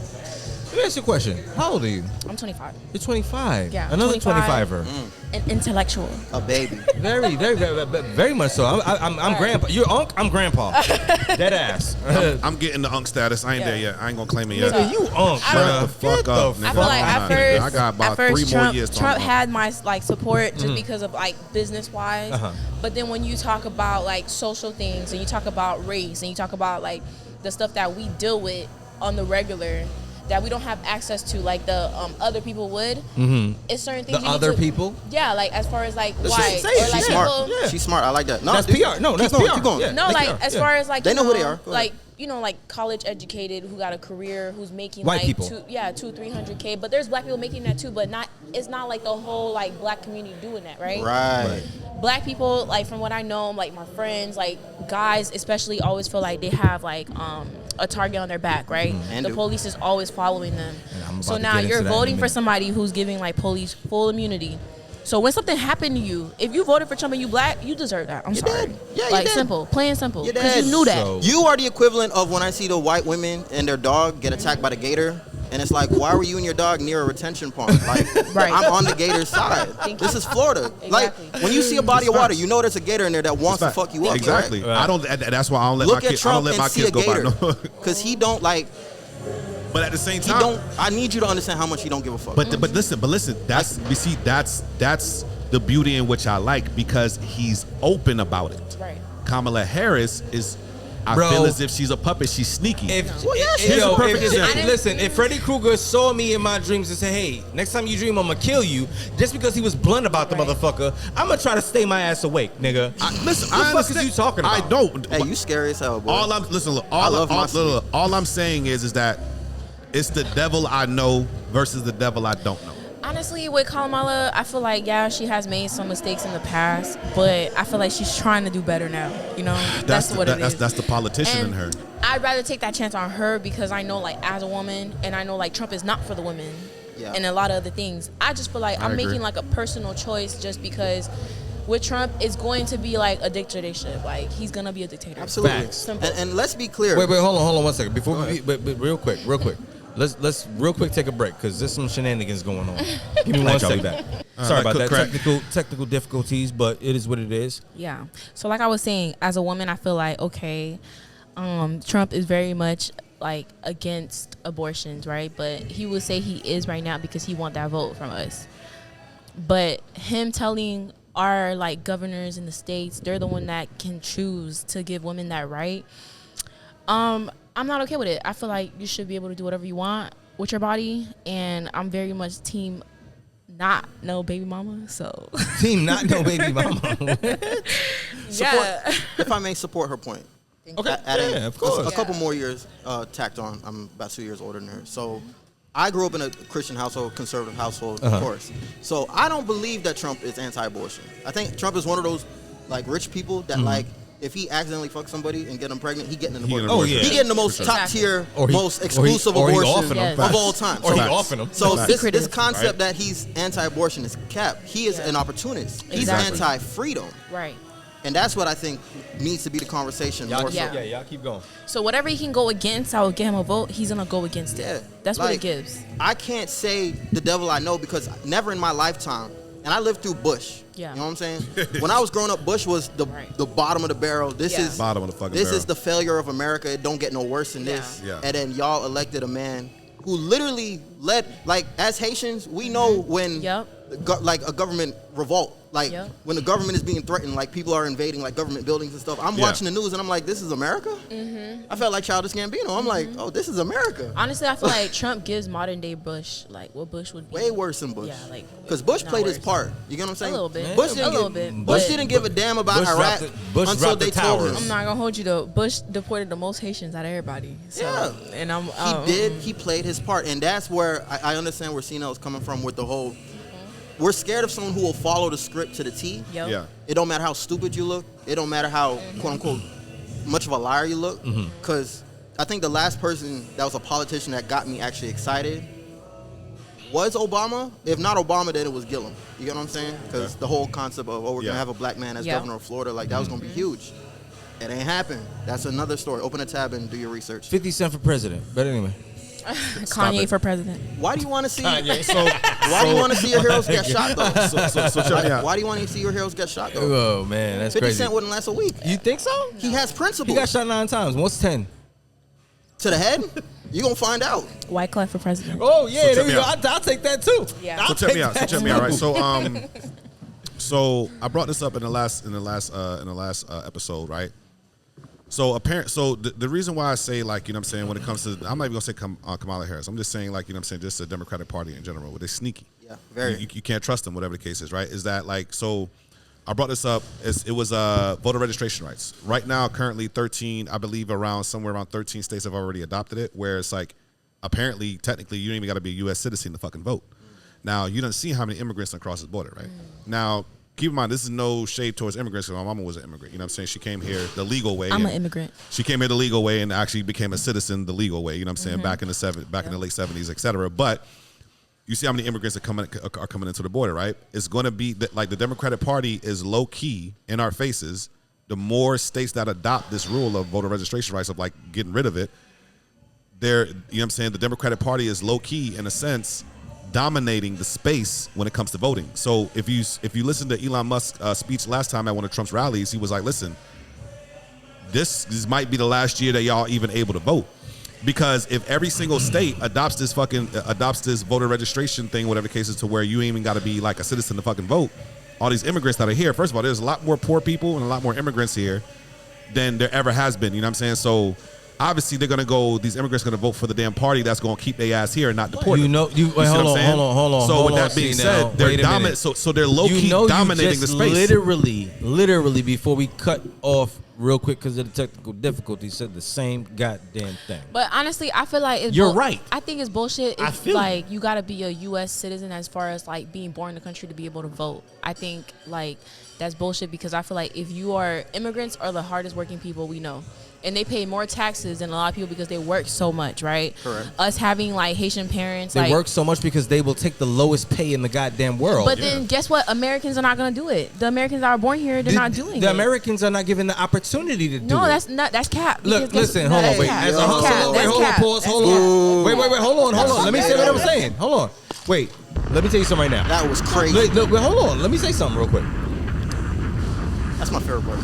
Speaker 1: Let me ask you a question. How old are you?
Speaker 4: I'm 25.
Speaker 1: You're 25.
Speaker 4: Yeah,
Speaker 1: Another
Speaker 4: 25.
Speaker 1: 25er.
Speaker 4: An intellectual.
Speaker 3: A baby.
Speaker 1: Very, very, very, very much so. I'm grandpa. You're unc. I'm grandpa. Dead ass.
Speaker 2: I'm getting the unc status. I ain't there yet. I ain't gonna claim it yet.
Speaker 1: Nigga, you unc.
Speaker 2: Shut the fuck up.
Speaker 4: I feel like
Speaker 2: I got about 3 more years.
Speaker 4: Trump had my, like, support just because of, like, business wise. But then when you talk about, like, social things, and you talk about race, and you talk about, like, the stuff that we deal with on the regular, that we don't have access to, like the other people would. It's certain things.
Speaker 1: The other people?
Speaker 4: Yeah, like, as far as, like, white
Speaker 3: She's
Speaker 4: or, like,
Speaker 3: smart.
Speaker 4: people.
Speaker 3: She's smart. I like that. No,
Speaker 1: that's PR. No, that's PR.
Speaker 3: Keep going.
Speaker 1: Yeah,
Speaker 4: no, like,
Speaker 1: PR.
Speaker 4: as far as, like,
Speaker 3: they know who they are.
Speaker 4: Like, you know, like, college educated, who got a career, who's making,
Speaker 1: white
Speaker 4: like,
Speaker 1: people.
Speaker 4: 200-300K. But there's black people making that too, but it's not like the whole, like, black community doing that, right?
Speaker 3: Right.
Speaker 4: Black people, like from what I know, like my friends, like guys especially, always feel like they have like a target on their back, right? The police is always following them. So now you're voting for somebody who's giving like police full immunity. So when something happened to you, if you voted for Trump and you black, you deserve that. I'm sorry.
Speaker 3: Did. Yeah,
Speaker 4: like
Speaker 3: you did.
Speaker 4: Simple, plain and simple.
Speaker 3: You
Speaker 4: Because you
Speaker 3: did.
Speaker 4: knew that.
Speaker 1: So-
Speaker 3: You are the equivalent of when I see the white women and their dog get attacked by the gator. And it's like, why were you and your dog near a retention pond? Like,
Speaker 4: Right.
Speaker 3: I'm on the gator's side. This is Florida.
Speaker 4: Exactly.
Speaker 3: Like, when you see a body of water, you know there's a gator in there that wants to fuck you up.
Speaker 2: Exactly.
Speaker 3: Right?
Speaker 2: I don't. That's why I don't let
Speaker 3: Look
Speaker 2: my
Speaker 3: at
Speaker 2: kids. I don't
Speaker 3: Trump
Speaker 2: let
Speaker 3: and
Speaker 2: my
Speaker 3: see
Speaker 2: kids
Speaker 3: a
Speaker 2: go by
Speaker 3: gator.
Speaker 2: no.
Speaker 3: Because he don't like.
Speaker 2: But at the same
Speaker 3: He
Speaker 2: time,
Speaker 3: don't. I need you to understand how much he don't give a fuck.
Speaker 2: But listen. That's you see. That's the beauty in which I like because he's open about it.
Speaker 4: Right.
Speaker 2: Kamala Harris is. I
Speaker 1: Bro.
Speaker 2: feel as if she's a puppet. She's sneaky.
Speaker 1: Listen, if Freddy Krueger saw me in my dreams and said, hey, next time you dream, I'm going to kill you, just because he was blunt about the motherfucker, I'm going to try to stay my ass awake, nigga.
Speaker 2: Listen,
Speaker 1: What the fuck is you talking about?
Speaker 2: I don't.
Speaker 3: Hey, you scary as hell, boy.
Speaker 2: All I'm listen. Look,
Speaker 3: I love my sleep.
Speaker 2: all I'm saying is that it's the devil I know versus the devil I don't know.
Speaker 4: Honestly, with Kamala, I feel like, yeah, she has made some mistakes in the past, but I feel like she's trying to do better now. You know, that's what it is.
Speaker 2: That's the politician in her.
Speaker 4: I'd rather take that chance on her because I know, like, as a woman, and I know, like, Trump is not for the women and a lot of other things. I just feel like I'm making, like, a personal choice just because with Trump, it's going to be, like, a dictatorship. Like, he's going to be a dictator.
Speaker 3: Absolutely.
Speaker 4: Simple.
Speaker 3: And let's be clear.
Speaker 1: Wait, hold on 1 second. Before but real quick. Let's real quick take a break because there's some shenanigans going on. Give me 1 second. Sorry about that. Technical difficulties, but it is what it is.
Speaker 4: Yeah. So like I was saying, as a woman, I feel like, okay, Trump is very much like against abortions, right? But he would say he is right now because he want that vote from us. But him telling our like governors in the states, they're the one that can choose to give women that right. I'm not okay with it. I feel like you should be able to do whatever you want with your body, and I'm very much team not no baby mama. So
Speaker 1: Team not no baby mama.
Speaker 4: yeah.
Speaker 3: If I may support her point.
Speaker 1: Okay.
Speaker 3: Adding
Speaker 1: Of course.
Speaker 3: a couple more years tacked on. I'm about 2 years older than her. So I grew up in a Christian household, conservative household, of course. So I don't believe that Trump is anti-abortion. I think Trump is one of those like rich people that like if he accidentally fucks somebody and get them pregnant, he getting an abortion.
Speaker 1: Oh yeah.
Speaker 3: He getting the most top tier, most exclusive
Speaker 1: or he
Speaker 3: abortion
Speaker 1: offing them.
Speaker 3: of all time.
Speaker 1: Or he offing them.
Speaker 3: So this
Speaker 4: Secretive.
Speaker 3: concept that he's anti-abortion is cap. He is an opportunist. He's
Speaker 4: Exactly.
Speaker 3: anti-freedom.
Speaker 4: Right.
Speaker 3: And that's what I think needs to be the conversation more so.
Speaker 4: Yeah.
Speaker 1: Y'all keep going.
Speaker 4: So whatever he can go against, I would get him a vote. He's gonna go against it.
Speaker 3: Yeah.
Speaker 4: That's what it
Speaker 3: Like,
Speaker 4: gives.
Speaker 3: I can't say the devil I know because never in my lifetime, and I lived through Bush.
Speaker 4: Yeah.
Speaker 3: You know what I'm saying? When I was growing up, Bush was the bottom of the barrel. This
Speaker 4: Yeah.
Speaker 3: is
Speaker 2: Bottom of the fucking
Speaker 3: This
Speaker 2: barrel.
Speaker 3: is the failure of America. It don't get no worse than this.
Speaker 2: Yeah.
Speaker 3: And then y'all elected a man who literally led, like, as Haitians, we know when like a government revolt. Like when the government is being threatened, like people are invading like government buildings and stuff. I'm watching the news and I'm like, this is America? I felt like Childish Gambino. I'm like, oh, this is America.
Speaker 4: Honestly, I feel like Trump gives modern day Bush like what Bush would be.
Speaker 3: Way worse than Bush.
Speaker 4: Yeah, like
Speaker 3: because Bush
Speaker 4: not
Speaker 3: played his
Speaker 4: worse.
Speaker 3: part. You get what I'm saying?
Speaker 4: A little bit.
Speaker 3: Bush
Speaker 4: A
Speaker 3: didn't
Speaker 4: little
Speaker 3: give,
Speaker 4: bit,
Speaker 3: Bush
Speaker 4: but-
Speaker 3: didn't give a damn about
Speaker 1: Bush
Speaker 3: Iraq
Speaker 1: Bush
Speaker 3: until
Speaker 1: dropped
Speaker 3: they
Speaker 1: the
Speaker 3: told
Speaker 1: towers.
Speaker 3: him.
Speaker 4: I'm not gonna hold you though. Bush deported the most Haitians out of everybody. So,
Speaker 3: Yeah.
Speaker 4: and I'm
Speaker 3: He did. He played his part, and that's where I understand where Cnel is coming from with the whole. We're scared of someone who will follow the script to the T.
Speaker 4: Yep.
Speaker 2: Yeah.
Speaker 3: It don't matter how stupid you look. It don't matter how quote unquote much of a liar you look. Because I think the last person that was a politician that got me actually excited was Obama. If not Obama, then it was Gillum. You get what I'm saying? Because the whole concept of we're gonna have a black man as governor of Florida, like that was gonna be huge. It ain't happened. That's another story. Open a tab and do your research.
Speaker 1: 50 Cent for president. But anyway.
Speaker 4: Kanye for president.
Speaker 3: Why do you want to see?
Speaker 1: Kanye.
Speaker 3: Why do you want to see your heroes get shot though?
Speaker 2: So check me out.
Speaker 3: Why do you want to see your heroes get shot though?
Speaker 1: Oh man, that's
Speaker 3: 50
Speaker 1: crazy.
Speaker 3: Cent wouldn't last a week.
Speaker 1: You think so?
Speaker 3: He has principles.
Speaker 1: He got shot 9 times. What's 10?
Speaker 3: To the head? You gonna find out.
Speaker 4: Wyclef for president.
Speaker 1: Oh yeah,
Speaker 2: So
Speaker 1: there we
Speaker 2: check
Speaker 1: go.
Speaker 2: me out.
Speaker 1: I'll take that too.
Speaker 4: Yeah.
Speaker 1: I'll
Speaker 2: So check me
Speaker 1: take
Speaker 2: out. So
Speaker 1: that
Speaker 2: check me out.
Speaker 1: too.
Speaker 2: Right. So I brought this up in the last episode, right? So the reason why I say, like, you know what I'm saying, when it comes to, I'm not even gonna say Kamala Harris. I'm just saying, like, you know what I'm saying, just the Democratic Party in general, where they're sneaky.
Speaker 3: Yeah, very.
Speaker 2: You can't trust them, whatever the case is, right? Is that like, so I brought this up. It was voter registration rights. Right now, currently 13, I believe somewhere around 13 states have already adopted it, where it's like, apparently, technically, you don't even got to be a U.S. citizen to fucking vote. Now, you don't see how many immigrants across the border, right? Now, keep in mind, this is no shade towards immigrants. My mama was an immigrant. You know what I'm saying? She came here the legal way.
Speaker 4: I'm an immigrant.
Speaker 2: She came here the legal way and actually became a citizen the legal way. You know what I'm saying? Back in the late 70s, et cetera. But you see how many immigrants are coming into the border, right? It's going to be like the Democratic Party is low key in our faces. The more states that adopt this rule of voter registration rights, of like getting rid of it, you know what I'm saying? The Democratic Party is low key in a sense dominating the space when it comes to voting. So if you listen to Elon Musk's speech last time at one of Trump's rallies, he was like, listen, this might be the last year that y'all even able to vote. Because if every single state adopts this voter registration thing, whatever the case is, to where you ain't even got to be like a citizen to fucking vote, all these immigrants that are here, first of all, there's a lot more poor people and a lot more immigrants here than there ever has been. You know what I'm saying? So obviously these immigrants are going to vote for the damn party that's going to keep their ass here and not deport them.
Speaker 1: Hold on.
Speaker 2: So with that being said, they're dominant. So they're low key dominating the space.
Speaker 1: Literally, before we cut off real quick because of the technical difficulties, said the same goddamn thing.
Speaker 4: But honestly, I feel like
Speaker 1: you're right.
Speaker 4: I think it's bullshit. If like you got to be a U.S. citizen as far as like being born in the country to be able to vote. I think like that's bullshit because I feel like if you are immigrants are the hardest working people we know. And they pay more taxes than a lot of people because they work so much, right?
Speaker 3: Correct.
Speaker 4: Us having like Haitian parents,
Speaker 1: they work so much because they will take the lowest pay in the goddamn world.
Speaker 4: But then guess what? Americans are not going to do it. The Americans that are born here, they're not doing it.
Speaker 1: The Americans are not given the opportunity to do it.
Speaker 4: No, that's cap.
Speaker 1: Look, listen, hold on, wait.
Speaker 4: As
Speaker 1: a hustler, wait, hold on, pause, hold on. Wait, hold on. Let me say what I'm saying. Hold on. Wait, let me tell you something right now.
Speaker 3: That was crazy.
Speaker 1: Look, hold on. Let me say something real quick.
Speaker 3: That's my favorite word.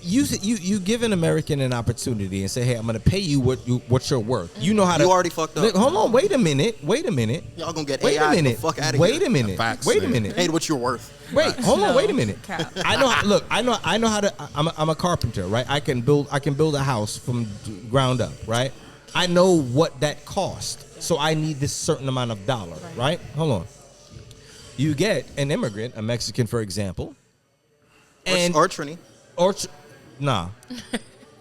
Speaker 1: You give an American an opportunity and say, hey, I'm going to pay you what you're worth. You know how to.
Speaker 3: You already fucked up.
Speaker 1: Look, hold on. Wait a minute.
Speaker 3: Y'all gonna get AI the fuck out of here.
Speaker 1: Wait a minute.
Speaker 3: Paid what you're worth.
Speaker 1: Wait, hold on. Wait a minute. I know how to. I'm a carpenter, right? I can build a house from ground up, right? I know what that costs, so I need this certain amount of dollar, right? Hold on. You get an immigrant, a Mexican, for example, and
Speaker 3: or Trini.
Speaker 1: Nah.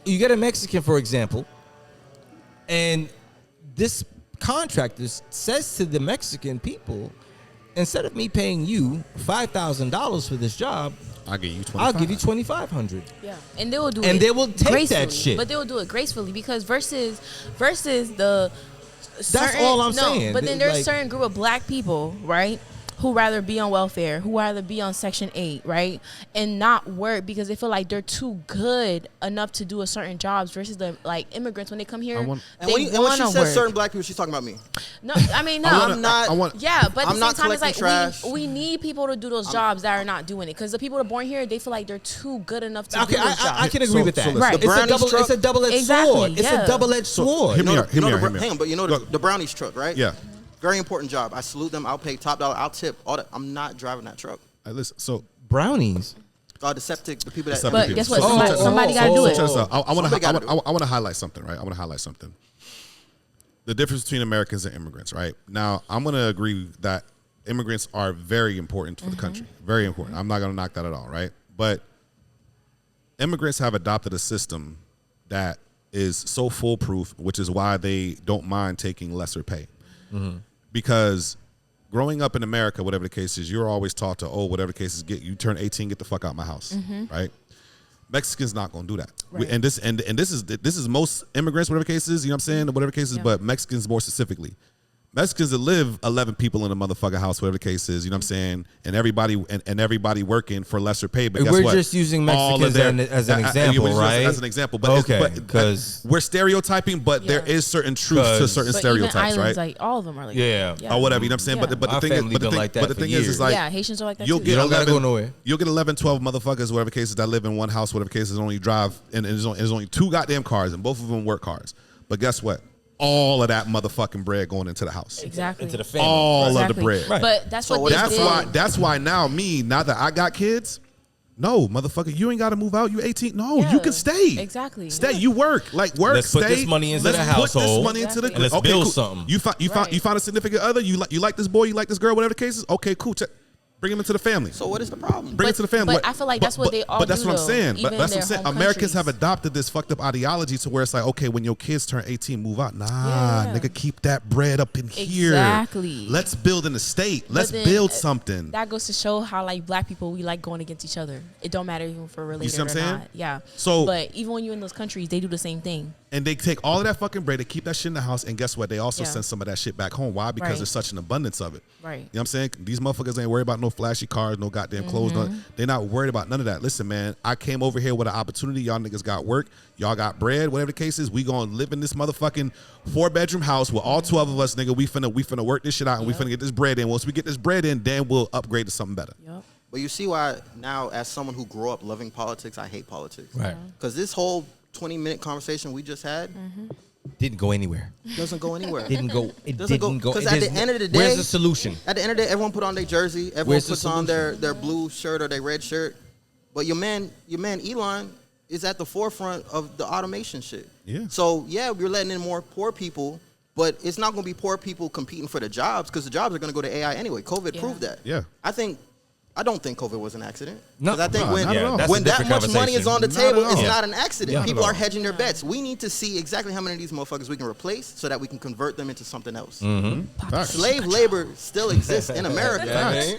Speaker 1: You get a Mexican, for example, and this contractor says to the Mexican people, instead of me paying you $5,000 for this job,
Speaker 2: I'll give you
Speaker 1: $2,500.
Speaker 4: Yeah, and they will do it.
Speaker 1: And they will take that shit.
Speaker 4: But they will do it gracefully because versus the.
Speaker 1: That's all I'm saying.
Speaker 4: But then there's a certain group of black people, right? Who rather be on welfare, who rather be on Section 8, right? And not work because they feel like they're too good enough to do a certain jobs versus the like immigrants when they come here.
Speaker 3: And when she says certain black people, she's talking about me.
Speaker 4: No, I mean, no.
Speaker 3: I'm not.
Speaker 4: But at the same time, it's like we need people to do those jobs that are not doing it because the people that are born here, they feel like they're too good enough to do those jobs.
Speaker 1: I can agree with that.
Speaker 4: Right.
Speaker 1: It's a double-edged sword. It's a double-edged sword.
Speaker 2: Hang
Speaker 3: on, but you know the brownies truck, right?
Speaker 2: Yeah.
Speaker 3: Very important job. I salute them. I'll pay top dollar. I'll tip all that. I'm not driving that truck.
Speaker 2: Listen, so
Speaker 1: brownies.
Speaker 3: The people that.
Speaker 4: But guess what? Somebody got to do it.
Speaker 2: I want to highlight something, right? I want to highlight something. The difference between Americans and immigrants, right? Now, I'm going to agree that immigrants are very important for the country. Very important. I'm not going to knock that at all, right? But immigrants have adopted a system that is so foolproof, which is why they don't mind taking lesser pay. Because growing up in America, whatever the case is, you're always taught to, whatever the case is, you turn 18, get the fuck out of my house, right? Mexicans not gonna do that, right. And this is most immigrants, whatever the case is, you know what I'm saying, whatever the case is, but Mexicans more specifically. Mexicans that live 11 people in a motherfucking house, whatever the case is, you know what I'm saying, and everybody working for lesser pay. But guess what?
Speaker 1: We're just using Mexicans as an example, right?
Speaker 2: As an example, but because we're stereotyping, but there is certain truth to certain stereotypes,
Speaker 4: even islands,
Speaker 2: right?
Speaker 4: like all of them are like
Speaker 2: or whatever, you know what I'm saying. But the thing is like
Speaker 4: Haitians are like that
Speaker 2: you'll
Speaker 4: too.
Speaker 2: get
Speaker 1: you don't gotta go nowhere.
Speaker 2: You'll get 11, 12 motherfuckers, whatever cases, that live in one house, whatever cases, only drive, and there's only 2 goddamn cars, and both of them work cars. But guess what? All of that motherfucking bread going into the house.
Speaker 4: Exactly.
Speaker 1: Into the family.
Speaker 2: All of the bread.
Speaker 1: Right.
Speaker 4: But that's what they did.
Speaker 2: That's why now that I got kids, no, motherfucker, you ain't got to move out. You 18. No, you can stay.
Speaker 4: Exactly.
Speaker 2: Stay. You work. Let's
Speaker 1: put this money into the household.
Speaker 2: Put this money into the.
Speaker 1: And let's build something.
Speaker 2: You find a significant other. You like this boy. You like this girl. Whatever the case is. Okay, cool. Bring them into the family.
Speaker 3: So what is the problem?
Speaker 2: Bring it to the family.
Speaker 4: But I feel like that's what they all
Speaker 2: But that's
Speaker 4: do,
Speaker 2: what I'm saying.
Speaker 4: even
Speaker 2: But that's
Speaker 4: in
Speaker 2: what I'm
Speaker 4: their
Speaker 2: saying.
Speaker 4: home
Speaker 2: Americans have
Speaker 4: countries.
Speaker 2: adopted this fucked up ideology to where it's like, okay, when your kids turn 18, move out. Nah,
Speaker 4: Yeah.
Speaker 2: nigga, keep that bread up in here.
Speaker 4: Exactly.
Speaker 2: Let's build an estate. Let's
Speaker 4: then,
Speaker 2: build something.
Speaker 4: That goes to show how like black people, we like going against each other. It don't matter even if we're related
Speaker 2: see what I'm
Speaker 4: or
Speaker 2: saying?
Speaker 4: not. Yeah.
Speaker 2: So-
Speaker 4: but even when you're in those countries, they do the same thing.
Speaker 2: And they take all of that fucking bread, they keep that shit in the house, and guess what? They also
Speaker 4: Yeah.
Speaker 2: send some of that shit back home. Why? Because
Speaker 4: Right.
Speaker 2: there's such an abundance of it.
Speaker 4: Right.
Speaker 2: You know what I'm saying? These motherfuckers ain't worried about no flashy cars, no goddamn clothes.
Speaker 4: Mm-hmm.
Speaker 2: They're not worried about none of that. Listen, man, I came over here with an opportunity. Y'all niggas got work. Y'all got bread. Whatever the case is, we gonna live in this motherfucking 4-bedroom house with all 12 of us, nigga. We finna work this shit out, and we
Speaker 4: Yep.
Speaker 2: finna get this bread in. Once we get this bread in, then we'll upgrade to something better.
Speaker 4: Yep.
Speaker 3: But you see why now, as someone who grew up loving politics, I hate politics.
Speaker 1: Right.
Speaker 3: Because this whole 20-minute conversation we just had
Speaker 1: Didn't go anywhere.
Speaker 3: doesn't go anywhere.
Speaker 1: Didn't go. It
Speaker 3: Doesn't go-
Speaker 1: didn't go.
Speaker 3: 'cause
Speaker 1: it
Speaker 3: at the
Speaker 1: isn't-
Speaker 3: end of the day-
Speaker 1: where's the solution?
Speaker 3: At the end of the day, everyone put on their jersey. Everyone
Speaker 1: Where's the
Speaker 3: puts on their blue shirt or their red shirt. But your man Elon is at the forefront of the automation shit.
Speaker 2: Yeah.
Speaker 3: So yeah, we're letting in more poor people, but it's not going to be poor people competing for the jobs because the jobs are going to go to AI anyway. COVID
Speaker 4: Yeah.
Speaker 3: proved that.
Speaker 2: Yeah.
Speaker 3: I don't think COVID was an accident.
Speaker 1: No,
Speaker 3: 'Cause I think
Speaker 2: no,
Speaker 3: when,
Speaker 2: not at all.
Speaker 1: That's a
Speaker 3: when that
Speaker 1: different
Speaker 3: much money is on the
Speaker 2: conversation.
Speaker 3: table,
Speaker 2: Not at
Speaker 3: it's
Speaker 2: all.
Speaker 3: not an accident.
Speaker 2: Not at
Speaker 3: People
Speaker 2: all.
Speaker 3: are hedging their bets. We need to see exactly how many of these motherfuckers we can replace so that we can convert them into something else.
Speaker 2: Facts.
Speaker 3: Slave labor still exists in America.
Speaker 2: Facts.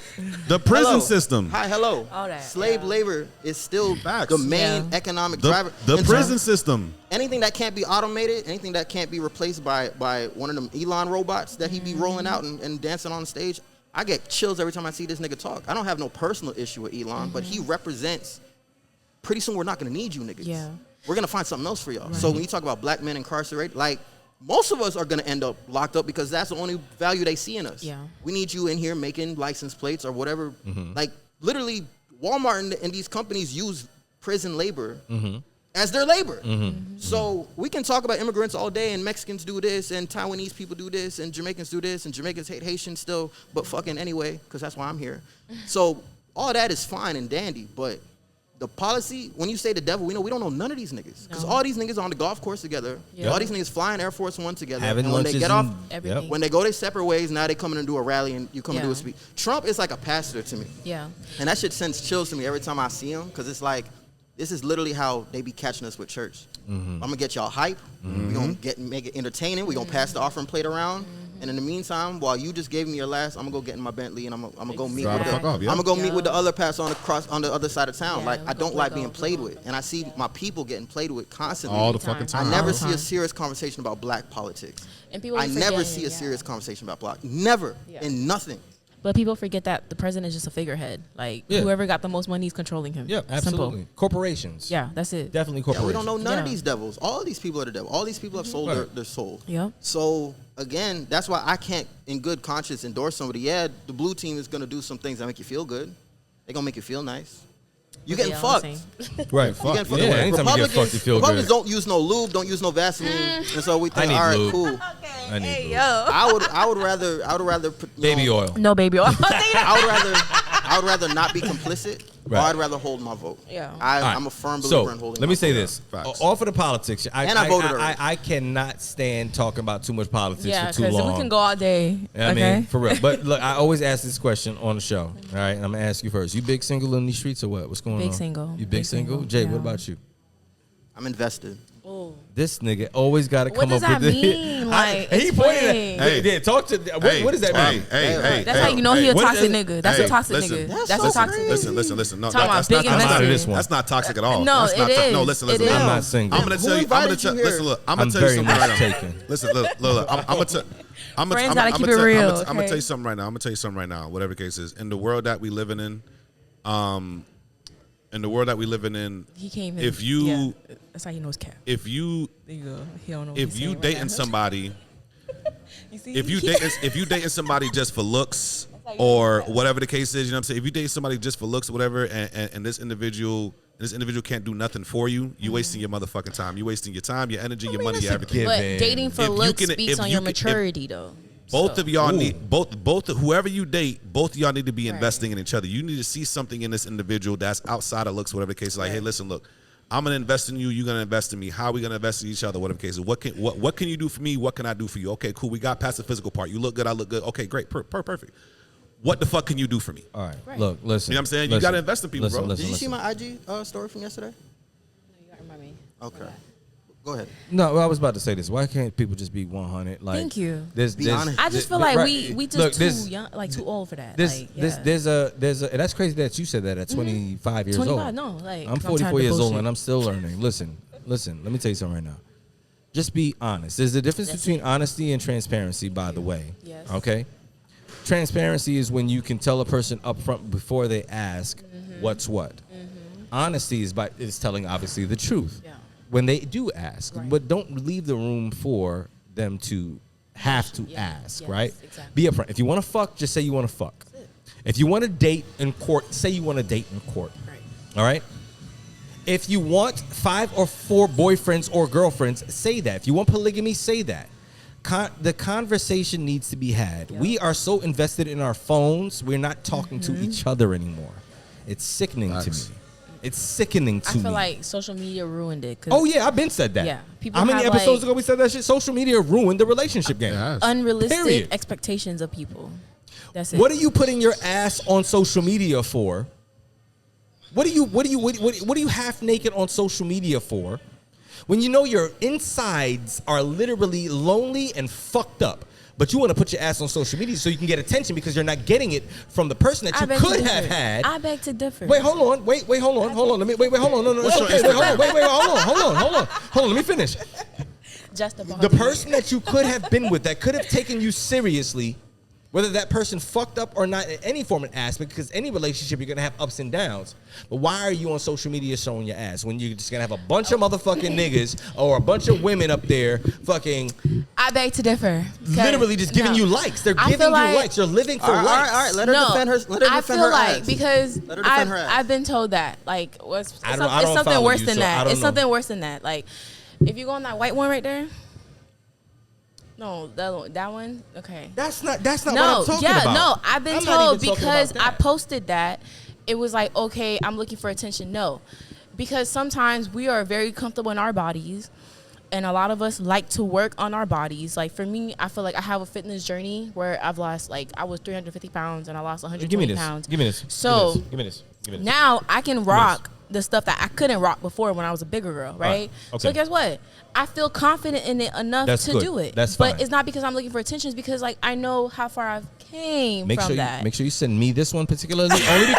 Speaker 2: The prison
Speaker 3: Hello.
Speaker 2: system.
Speaker 3: Hi, hello.
Speaker 4: All that,
Speaker 3: Slave
Speaker 4: yeah.
Speaker 3: labor is still
Speaker 2: Facts.
Speaker 3: the main
Speaker 4: Yeah.
Speaker 3: economic
Speaker 2: The
Speaker 3: driver.
Speaker 2: the
Speaker 3: In
Speaker 2: prison
Speaker 3: terms-
Speaker 2: system.
Speaker 3: Anything that can't be automated, anything that can't be replaced by one of them Elon robots that he be rolling out and dancing on stage, I get chills every time I see this nigga talk. I don't have no personal issue with Elon, but he represents. Pretty soon we're not gonna need you niggas.
Speaker 4: Yeah.
Speaker 3: We're gonna find something else for y'all. So when you talk about black men incarcerated, like most of us are gonna end up locked up because that's the only value they see in us.
Speaker 4: Yeah.
Speaker 3: We need you in here making license plates or whatever. Like literally, Walmart and these companies use prison labor as their labor. So we can talk about immigrants all day and Mexicans do this and Taiwanese people do this and Jamaicans do this and Jamaicans hate Haitians still, but fucking anyway, because that's why I'm here. So all that is fine and dandy, but the policy, when you say the devil, we don't know none of these niggas. Because
Speaker 4: No.
Speaker 3: all these niggas are on the golf course together.
Speaker 4: Yeah.
Speaker 3: All these niggas flying Air Force One together.
Speaker 1: Having
Speaker 3: and when they
Speaker 1: lunches
Speaker 3: get off,
Speaker 1: and-
Speaker 4: Everything.
Speaker 3: when they go their separate ways, now they come in and do a rally and you come and do a
Speaker 4: Yeah.
Speaker 3: speech. Trump is like a pastor to me.
Speaker 4: Yeah.
Speaker 3: And that shit sends chills to me every time I see him because it's like, this is literally how they be catching us with church. I'm going to get y'all hype. We're going to make it entertaining. We're going to pass the offering plate around. And in the meantime, while you just gave me your last, I'm going to go get in my Bentley and I'm going to go meet
Speaker 2: Drive
Speaker 3: with
Speaker 2: the fuck off, yeah.
Speaker 3: I'm going to go meet
Speaker 4: Yeah.
Speaker 3: with the other pastor on the other side of town.
Speaker 4: Yeah,
Speaker 3: Like, I
Speaker 4: go,
Speaker 3: don't
Speaker 4: go,
Speaker 3: like
Speaker 4: go,
Speaker 3: being
Speaker 4: go.
Speaker 3: played with. And I see my people getting played with constantly.
Speaker 2: All the
Speaker 4: Every
Speaker 2: fucking
Speaker 4: time.
Speaker 2: time.
Speaker 3: I never
Speaker 4: All the
Speaker 3: see a
Speaker 4: time.
Speaker 3: serious conversation about black politics.
Speaker 4: And people
Speaker 3: I
Speaker 4: be
Speaker 3: never
Speaker 4: forgetting,
Speaker 3: see a
Speaker 4: yeah.
Speaker 3: serious conversation about black. Never.
Speaker 4: Yeah.
Speaker 3: In nothing.
Speaker 4: But people forget that the president is just a figurehead. Like
Speaker 1: Yeah.
Speaker 4: whoever got the most money is controlling him.
Speaker 1: Yeah, absolutely.
Speaker 4: Simple.
Speaker 1: Corporations.
Speaker 4: Yeah, that's it.
Speaker 1: Definitely
Speaker 3: Yeah,
Speaker 1: corporations.
Speaker 3: we don't know none of
Speaker 4: Yeah.
Speaker 3: these devils. All of these people are the devil. All these people have sold
Speaker 1: Right.
Speaker 3: their soul.
Speaker 4: Yep.
Speaker 3: So again, that's why I can't, in good conscience, endorse somebody. Yeah, the blue team is gonna do some things that make you feel good. They're gonna make you feel nice. You getting
Speaker 4: Yeah,
Speaker 3: fucked.
Speaker 4: same.
Speaker 1: Right.
Speaker 3: You
Speaker 1: Fuck.
Speaker 3: getting fucked.
Speaker 1: Yeah. Anytime you get fucked, you feel
Speaker 3: Republicans
Speaker 1: good.
Speaker 3: don't use no lube, don't use no Vaseline, and so we think,
Speaker 1: need
Speaker 3: all right,
Speaker 1: lube.
Speaker 3: cool.
Speaker 1: I need lube.
Speaker 3: I would rather put, you
Speaker 1: Baby
Speaker 3: know,
Speaker 1: oil.
Speaker 4: No baby oil.
Speaker 3: I would rather not be complicit,
Speaker 1: Right.
Speaker 3: or I'd rather hold my vote.
Speaker 4: Yeah.
Speaker 1: All right.
Speaker 3: I'm a firm believer in holding.
Speaker 1: Let me
Speaker 3: my
Speaker 1: say
Speaker 3: vote.
Speaker 1: this.
Speaker 2: Facts.
Speaker 1: Off of the politics,
Speaker 3: And I voted early.
Speaker 1: I cannot stand talking about too much politics
Speaker 4: Yeah,
Speaker 1: for too
Speaker 4: because
Speaker 1: long.
Speaker 4: we can go all day.
Speaker 1: I
Speaker 4: okay.
Speaker 1: mean, for real. But look, I always ask this question on the show. All right, and I'm gonna ask you first. You big single in these streets or what? What's going on?
Speaker 4: Big single.
Speaker 1: You big
Speaker 4: Big
Speaker 1: single?
Speaker 4: single,
Speaker 1: Jay,
Speaker 4: yeah.
Speaker 1: what about you?
Speaker 3: I'm invested.
Speaker 4: Oh.
Speaker 1: This nigga always got to
Speaker 4: What
Speaker 1: come
Speaker 4: does
Speaker 1: up with
Speaker 4: that
Speaker 1: this.
Speaker 4: mean? Like,
Speaker 1: he pointed at.
Speaker 4: explain.
Speaker 1: Hey, yeah, talk to. What does that mean?
Speaker 4: That's how you know he a
Speaker 1: What
Speaker 4: toxic
Speaker 1: is-
Speaker 4: nigga. That's
Speaker 2: hey,
Speaker 4: a toxic
Speaker 2: listen,
Speaker 4: nigga.
Speaker 3: That's
Speaker 4: That's
Speaker 3: so
Speaker 4: a toxic
Speaker 3: crazy.
Speaker 4: nigga.
Speaker 2: Listen. No,
Speaker 4: Talking about
Speaker 2: that's
Speaker 4: big
Speaker 2: not
Speaker 1: invested.
Speaker 2: this one. That's not toxic at all.
Speaker 4: No,
Speaker 2: that's not
Speaker 4: it
Speaker 2: to- No,
Speaker 4: is.
Speaker 2: listen.
Speaker 4: It
Speaker 1: I'm
Speaker 4: is.
Speaker 1: not single.
Speaker 2: I'm gonna
Speaker 3: Who
Speaker 2: tell you.
Speaker 3: invited you here?
Speaker 2: Listen, look. I'm
Speaker 1: I'm
Speaker 2: gonna tell you
Speaker 1: very
Speaker 2: something
Speaker 1: much
Speaker 2: right now.
Speaker 1: taken.
Speaker 2: Listen, look. I'm gonna tell.
Speaker 4: Friends gotta keep it real,
Speaker 2: I'm gonna
Speaker 4: okay?
Speaker 2: tell you something right now. I'm gonna tell you something right now. Whatever the case is, in the world that we living in,
Speaker 4: He came in.
Speaker 2: if you-
Speaker 4: Yeah, that's how you know it's cap.
Speaker 2: if you
Speaker 4: There you go. He don't know what
Speaker 2: if
Speaker 4: he's
Speaker 2: you
Speaker 4: saying right
Speaker 2: dating
Speaker 4: now.
Speaker 2: somebody,
Speaker 4: You see?
Speaker 2: if you dating somebody just for looks or whatever the case is, you know what I'm saying? If you date somebody just for looks or whatever, and this individual can't do nothing for you, you wasting your motherfucking time. You wasting your time, your energy, your money, your everything.
Speaker 4: But
Speaker 1: Given.
Speaker 4: dating for
Speaker 2: If you
Speaker 4: looks
Speaker 2: can-
Speaker 4: speaks
Speaker 2: if
Speaker 4: on
Speaker 2: you
Speaker 4: your
Speaker 2: can- if-
Speaker 4: maturity, though.
Speaker 2: Both
Speaker 4: So-
Speaker 2: of y'all
Speaker 1: Ooh.
Speaker 2: need both whoever you date, both of y'all need to be
Speaker 4: Right.
Speaker 2: investing in each other. You need to see something in this individual that's outside of looks, whatever the case is. Like, hey, listen, look, I'm gonna invest in you. You're gonna invest in me. How are we gonna invest in each other? Whatever the case is. What can you do for me? What can I do for you? Okay, cool. We got past the physical part. You look good. I look good. Okay, great. Perfect. what the fuck can you do for me?
Speaker 1: All right. Look, listen.
Speaker 2: You know what I'm saying? You got to invest in people, bro.
Speaker 3: Did you see my IG story from yesterday?
Speaker 4: No, you got to remind me.
Speaker 3: Okay. Go ahead.
Speaker 1: No, I was about to say this. Why can't people just be 100? Like,
Speaker 4: Thank you.
Speaker 3: Be honest.
Speaker 4: I just feel like we just too young, like too old for that.
Speaker 1: There's a and that's crazy that you said that at 25 years
Speaker 4: 25,
Speaker 1: old.
Speaker 4: no, like
Speaker 1: I'm 44 years old and I'm still learning. Listen. Let me tell you something right now. Just be honest. There's a difference between honesty and transparency, by the way.
Speaker 4: Yes.
Speaker 1: Okay. Transparency is when you can tell a person up front before they ask what's what. Honesty is telling obviously the truth. Yeah. When they do ask, but don't leave the room for them to have to ask, right? Exactly. Be upfront. If you want to fuck, just say you want to fuck. If you want to date in court, say you want to date in court. Right. All right? If you want 5 or 4 boyfriends or girlfriends, say that. If you want polygamy, say that. The conversation needs to be had. Yep. We are so invested in our phones, we're not talking to each other anymore. It's sickening to me. It's sickening to me.
Speaker 4: I feel like social media ruined it.
Speaker 1: Oh, yeah, I've been said that.
Speaker 4: Yeah.
Speaker 1: How many episodes ago we said that shit? Social media ruined the relationship game.
Speaker 4: Unrealistic expectations of people. That's it.
Speaker 1: What are you putting your ass on social media for? What are you half naked on social media for? When you know your insides are literally lonely and fucked up. But you want to put your ass on social media so you can get attention because you're not getting it from the person that you could have had.
Speaker 4: I beg to differ.
Speaker 1: Wait, hold on. Hold on. Hold on. No, it's okay. Hold on. Let me finish. The person that you could have been with that could have taken you seriously, whether that person fucked up or not in any form and aspect, because any relationship you're going to have ups and downs. But why are you on social media showing your ass when you're just going to have a bunch of motherfucking niggas or a bunch of women up there fucking...
Speaker 4: I beg to differ.
Speaker 1: Literally just giving you likes. They're giving you likes. You're living for likes.
Speaker 3: All right. Let her defend her. Let her defend her.
Speaker 4: I feel like
Speaker 3: ass.
Speaker 4: because I've been told that. Like, it's something worse than that. It's something worse than that. Like, if you go on that white one right there... No, that one. Okay.
Speaker 1: That's not what I'm talking about.
Speaker 4: No, I've been told because I posted that. It was like, okay, I'm looking for attention. No, because sometimes we are very comfortable in our bodies, and a lot of us like to work on our bodies. Like for me, I feel like I have a fitness journey where I've lost, like I was 350 pounds and I lost 120 pounds.
Speaker 1: Give me this.
Speaker 4: So
Speaker 1: give me this.
Speaker 4: Now I can rock the stuff that I couldn't rock before when I was a bigger girl, right? Okay. So guess what? I feel confident in it enough to do it.
Speaker 1: That's fine.
Speaker 4: But it's not because I'm looking for attention. It's because like I know how far I've came from that.
Speaker 1: Make sure you send me this one particularly. I'm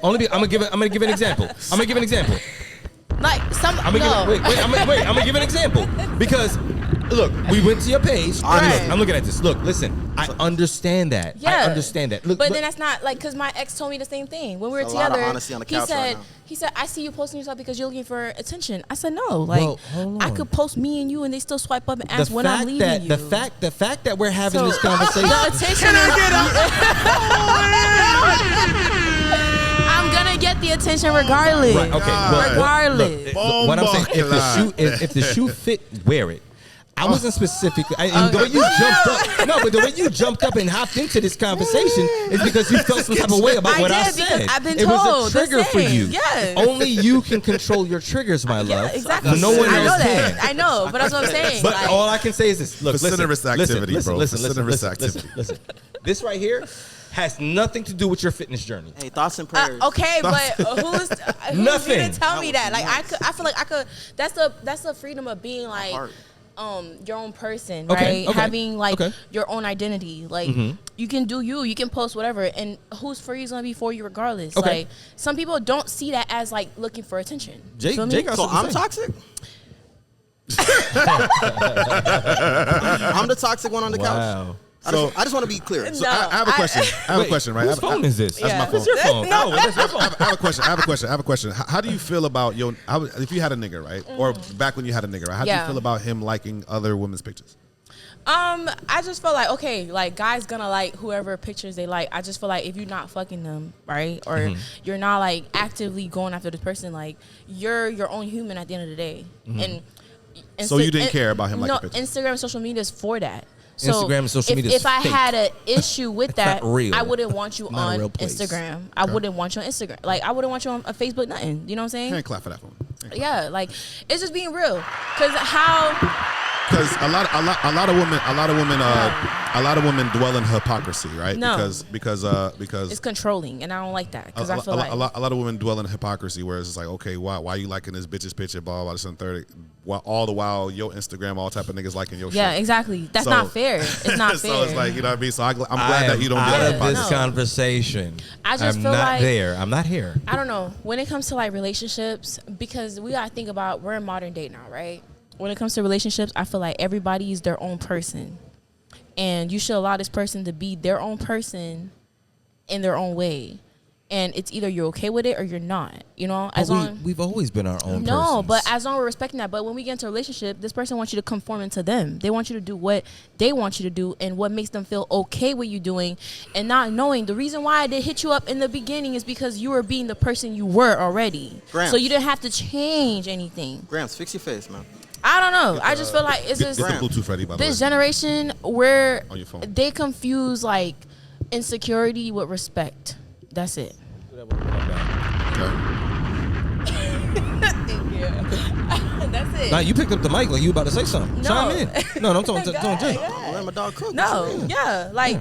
Speaker 1: gonna give an example. Like some. I'm gonna give an example because. Look, we went to your page. Right. I'm looking at this. Look, listen. I understand that.
Speaker 4: Yeah.
Speaker 1: I understand that. Look,
Speaker 4: but then that's not like because my ex told me the same thing when we were together. He said, "I see you posting yourself because you're looking for attention." I said, "No, like I could post me and you, and they still swipe up and ask when I'm leaving you."
Speaker 1: The fact that we're having this conversation.
Speaker 4: The attention. I'm gonna get the attention regardless.
Speaker 1: Right, okay,
Speaker 4: regardless.
Speaker 1: Look, what I'm saying, if the shoe fit, wear it. I wasn't specifically. The way you jumped up, but the way you jumped up and hopped into this conversation is because you felt some type of way about what I said.
Speaker 4: I've been
Speaker 1: told. It was a
Speaker 4: the
Speaker 1: trigger for you.
Speaker 4: Yes.
Speaker 1: Only you can control your triggers, my love.
Speaker 4: Yeah, exactly.
Speaker 1: No one
Speaker 4: I know
Speaker 1: else
Speaker 4: that.
Speaker 1: can.
Speaker 4: I know, but that's what I'm saying.
Speaker 1: But like, all I can say is this: look, listen. This right here has nothing to do with your fitness journey.
Speaker 3: Hey, thoughts and prayers.
Speaker 4: Okay, but who's
Speaker 1: nothing?
Speaker 4: You didn't tell me that. Like I feel like I could. That's the freedom of being like. Your own person, right? Having like your own identity. Like you can do you can post whatever, and who's for you is gonna be for you regardless. Like some people don't see that as like looking for attention.
Speaker 3: So I'm toxic? I'm the toxic one on the couch. So I just want to be clear.
Speaker 2: So I have a question. I have a question, right?
Speaker 1: Whose phone is this?
Speaker 2: That's my phone.
Speaker 1: It's your phone. No, that's your phone.
Speaker 2: I have a question. How do you feel about if you had a nigga, right? Or back when you had a nigga, right? How do you feel about him liking other women's pictures?
Speaker 4: I just feel like, okay, like guys gonna like whoever pictures they like. I just feel like if you're not fucking them, right? Or you're not like actively going after this person, like you're your own human at the end of the day. And
Speaker 2: so you didn't care about him liking pictures?
Speaker 4: Instagram and social media is for that. So
Speaker 1: Instagram and social media is
Speaker 4: if I had an issue with that, I wouldn't want you on Instagram.
Speaker 2: Okay.
Speaker 4: I wouldn't want you on Instagram. Like I wouldn't want you on Facebook, nothing. You know what I'm saying?
Speaker 2: Can't clap for that one.
Speaker 4: Yeah, like it's just being real. Cause how
Speaker 2: Because a lot of women dwell in hypocrisy, right?
Speaker 4: No.
Speaker 2: Because
Speaker 4: it's controlling, and I don't like that. Because I feel like
Speaker 2: a lot of women dwell in hypocrisy, where it's just like, okay, why you liking this bitch's picture, blah blah, this and third, all the while your Instagram, all type of niggas liking your shit.
Speaker 4: Yeah, exactly. That's not fair. It's not fair.
Speaker 2: So it's like, you know what I mean. So I'm glad that you don't do
Speaker 1: out
Speaker 2: that.
Speaker 1: of this conversation.
Speaker 4: I just feel
Speaker 1: not
Speaker 4: like
Speaker 1: there. I'm not here.
Speaker 4: I don't know. When it comes to like relationships, because we gotta think about we're in modern day now, right? When it comes to relationships, I feel like everybody is their own person, and you should allow this person to be their own person in their own way. And it's either you're okay with it or you're not. You know,
Speaker 1: we've always been our own.
Speaker 4: No,
Speaker 1: persons.
Speaker 4: but as long as we're respecting that. But when we get into a relationship, this person wants you to conform into them. They want you to do what they want you to do and what makes them feel okay with you doing, and not knowing the reason why I did hit you up in the beginning is because you were being the person you were already.
Speaker 3: Gramps.
Speaker 4: So you didn't have to change anything.
Speaker 3: Gramps, fix your face, man.
Speaker 4: I don't know. I just feel like it's
Speaker 2: Get
Speaker 4: just
Speaker 2: the Bluetooth ready, by the way.
Speaker 4: this generation where
Speaker 2: On your phone.
Speaker 4: they confuse like insecurity with respect. That's it.
Speaker 2: Okay.
Speaker 4: That's it.
Speaker 1: Now you picked up the mic like you about to say something.
Speaker 4: No.
Speaker 1: Chime in. No, I'm talking to Jay.
Speaker 3: Let my dog cook.
Speaker 4: No, yeah, like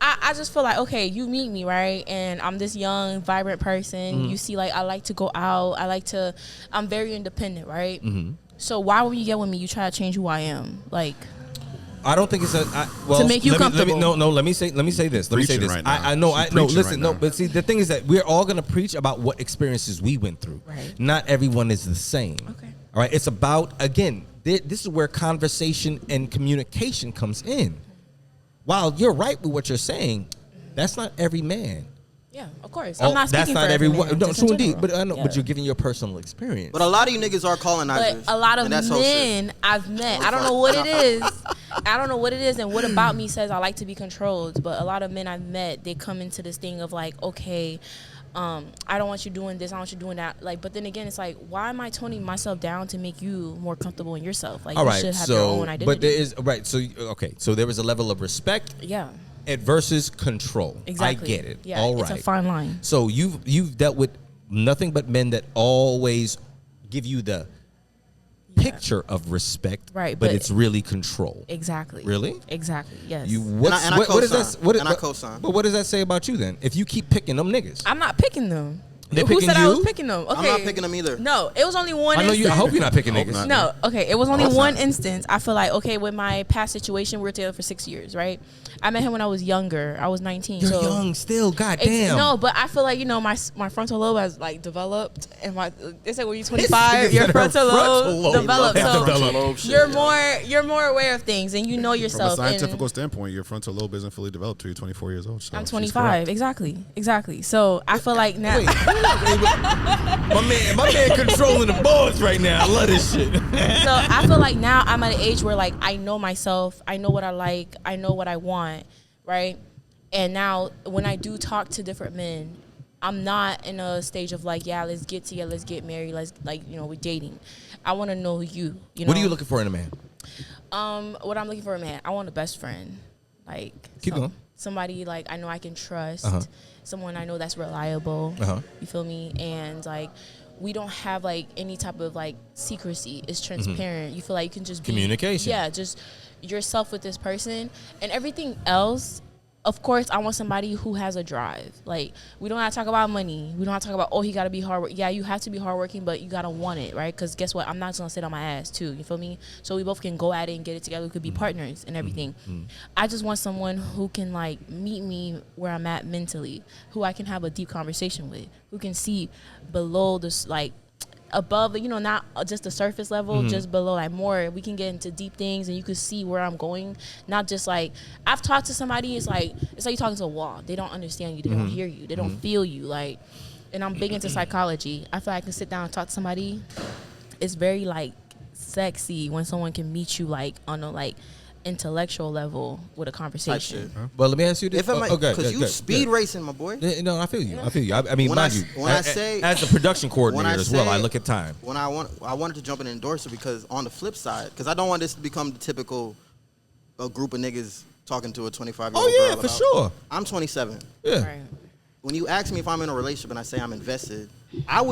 Speaker 4: I just feel like, okay, you meet me, right, and I'm this young, vibrant person. You see, like I like to go out. I'm very independent, right? So why when you get with me, you try to change who I am, like.
Speaker 1: I don't think it's
Speaker 4: to make you comfortable.
Speaker 1: Let me say this.
Speaker 2: Right now.
Speaker 1: I know. Listen,
Speaker 2: right now.
Speaker 1: but see, the thing is that we're all gonna preach about what experiences we went through.
Speaker 4: Right.
Speaker 1: Not everyone is the same.
Speaker 4: Okay.
Speaker 1: All right. It's about, again, this is where conversation and communication comes in. While you're right with what you're saying, that's not every man.
Speaker 4: Yeah, of course. I'm not
Speaker 1: that's
Speaker 4: speaking
Speaker 1: not
Speaker 4: for
Speaker 1: everyone.
Speaker 4: every man,
Speaker 1: No,
Speaker 4: just in
Speaker 1: true indeed.
Speaker 4: general.
Speaker 1: But I know.
Speaker 4: Yeah.
Speaker 1: But you're giving your personal experience.
Speaker 3: But a lot of you niggas are colonizers.
Speaker 4: But a lot of
Speaker 3: and that's whole shit.
Speaker 4: men I've met, I don't know what it is. I don't know what it is and what about me says I like to be controlled. But a lot of men I've met, they come into this thing of like, okay, I don't want you doing this, I want you doing that. Like, but then again, it's like, why am I toning myself down to make you more comfortable in yourself? Like,
Speaker 1: all
Speaker 4: you
Speaker 1: right.
Speaker 4: should have your own identity.
Speaker 1: But there is So okay. So there is a level of respect.
Speaker 4: Yeah.
Speaker 1: Versus control.
Speaker 4: Exactly.
Speaker 1: I get it.
Speaker 4: Yeah,
Speaker 1: all right.
Speaker 4: it's a fine line.
Speaker 1: So you've dealt with nothing but men that always give you the picture of respect,
Speaker 4: right?
Speaker 1: But it's really control.
Speaker 4: Exactly.
Speaker 1: Really?
Speaker 4: Exactly. Yes.
Speaker 3: What does that? I co-sign.
Speaker 1: But what does that say about you then? If you keep picking them niggas,
Speaker 4: I'm not picking them.
Speaker 1: They're
Speaker 4: Who
Speaker 1: picking
Speaker 4: said I
Speaker 1: you?
Speaker 4: was picking them? Okay.
Speaker 3: I'm not picking them either.
Speaker 4: No, it was only one.
Speaker 1: I know you. I
Speaker 4: instance.
Speaker 1: hope you're not picking
Speaker 2: Hope
Speaker 1: niggas.
Speaker 2: not.
Speaker 4: No, okay. It was only
Speaker 2: Hope
Speaker 4: one
Speaker 2: not.
Speaker 4: instance. I feel like, okay, with my past situation, we were together for 6 years, right? I met him when I was younger. I was 19.
Speaker 1: You're
Speaker 4: so
Speaker 1: young still. Goddamn.
Speaker 4: No, but I feel like, you know, my frontal lobe has like developed, and they say when you're 25, your frontal lobe develops. So you're more aware of things, and you know
Speaker 2: From a
Speaker 4: yourself.
Speaker 2: scientific standpoint, your frontal lobe isn't fully developed till you're 24 years old. So
Speaker 4: I'm
Speaker 2: she's
Speaker 4: 25.
Speaker 2: correct.
Speaker 4: Exactly. So I feel like now.
Speaker 1: My man controlling the boards right now. I love this shit.
Speaker 4: So I feel like now I'm at an age where like I know myself, I know what I like, I know what I want, right? And now when I do talk to different men, I'm not in a stage of like, yeah, let's get together, let's get married, let's like, you know, we're dating. I want to know you. You know.
Speaker 1: What are you looking for in a man?
Speaker 4: What I'm looking for, man, I want a best friend, like
Speaker 1: Keep going.
Speaker 4: somebody like I know I can trust, someone I know that's reliable. You feel me? And like we don't have like any type of like secrecy. It's transparent. You feel like you can just be
Speaker 1: Communication.
Speaker 4: Yeah, just yourself with this person, and everything else. Of course, I want somebody who has a drive. Like, we don't have to talk about money. We don't have to talk about, oh, he got to be hard. Yeah, you have to be hardworking, but you got to want it, right? Because guess what? I'm not going to sit on my ass, too. You feel me? So we both can go at it and get it together. We could be partners and everything. I just want someone who can, like, meet me where I'm at mentally, who I can have a deep conversation with, who can see below this, like, above, you know, not just the surface level, just below, like more, we can get into deep things and you can see where I'm going. Not just like, I've talked to somebody, it's like you're talking to a wall. They don't understand you. They don't hear you. They don't feel you. Like, and I'm big into psychology. I feel like I can sit down and talk to somebody. It's very like sexy when someone can meet you like on a like intellectual level with a conversation.
Speaker 1: Well, let me ask you this.
Speaker 3: Because you speed racing, my boy.
Speaker 1: No, I feel you. I mean, mind you, as a production coordinator as well, I look at time.
Speaker 3: When I wanted to jump in and endorse it because on the flip side, because I don't want this to become the typical group of niggas talking to a 25-year-old girl.
Speaker 1: Oh yeah, for sure.
Speaker 3: I'm 27.
Speaker 1: Yeah.
Speaker 4: Right.
Speaker 3: When you ask me if I'm in a relationship and I say I'm invested, I'm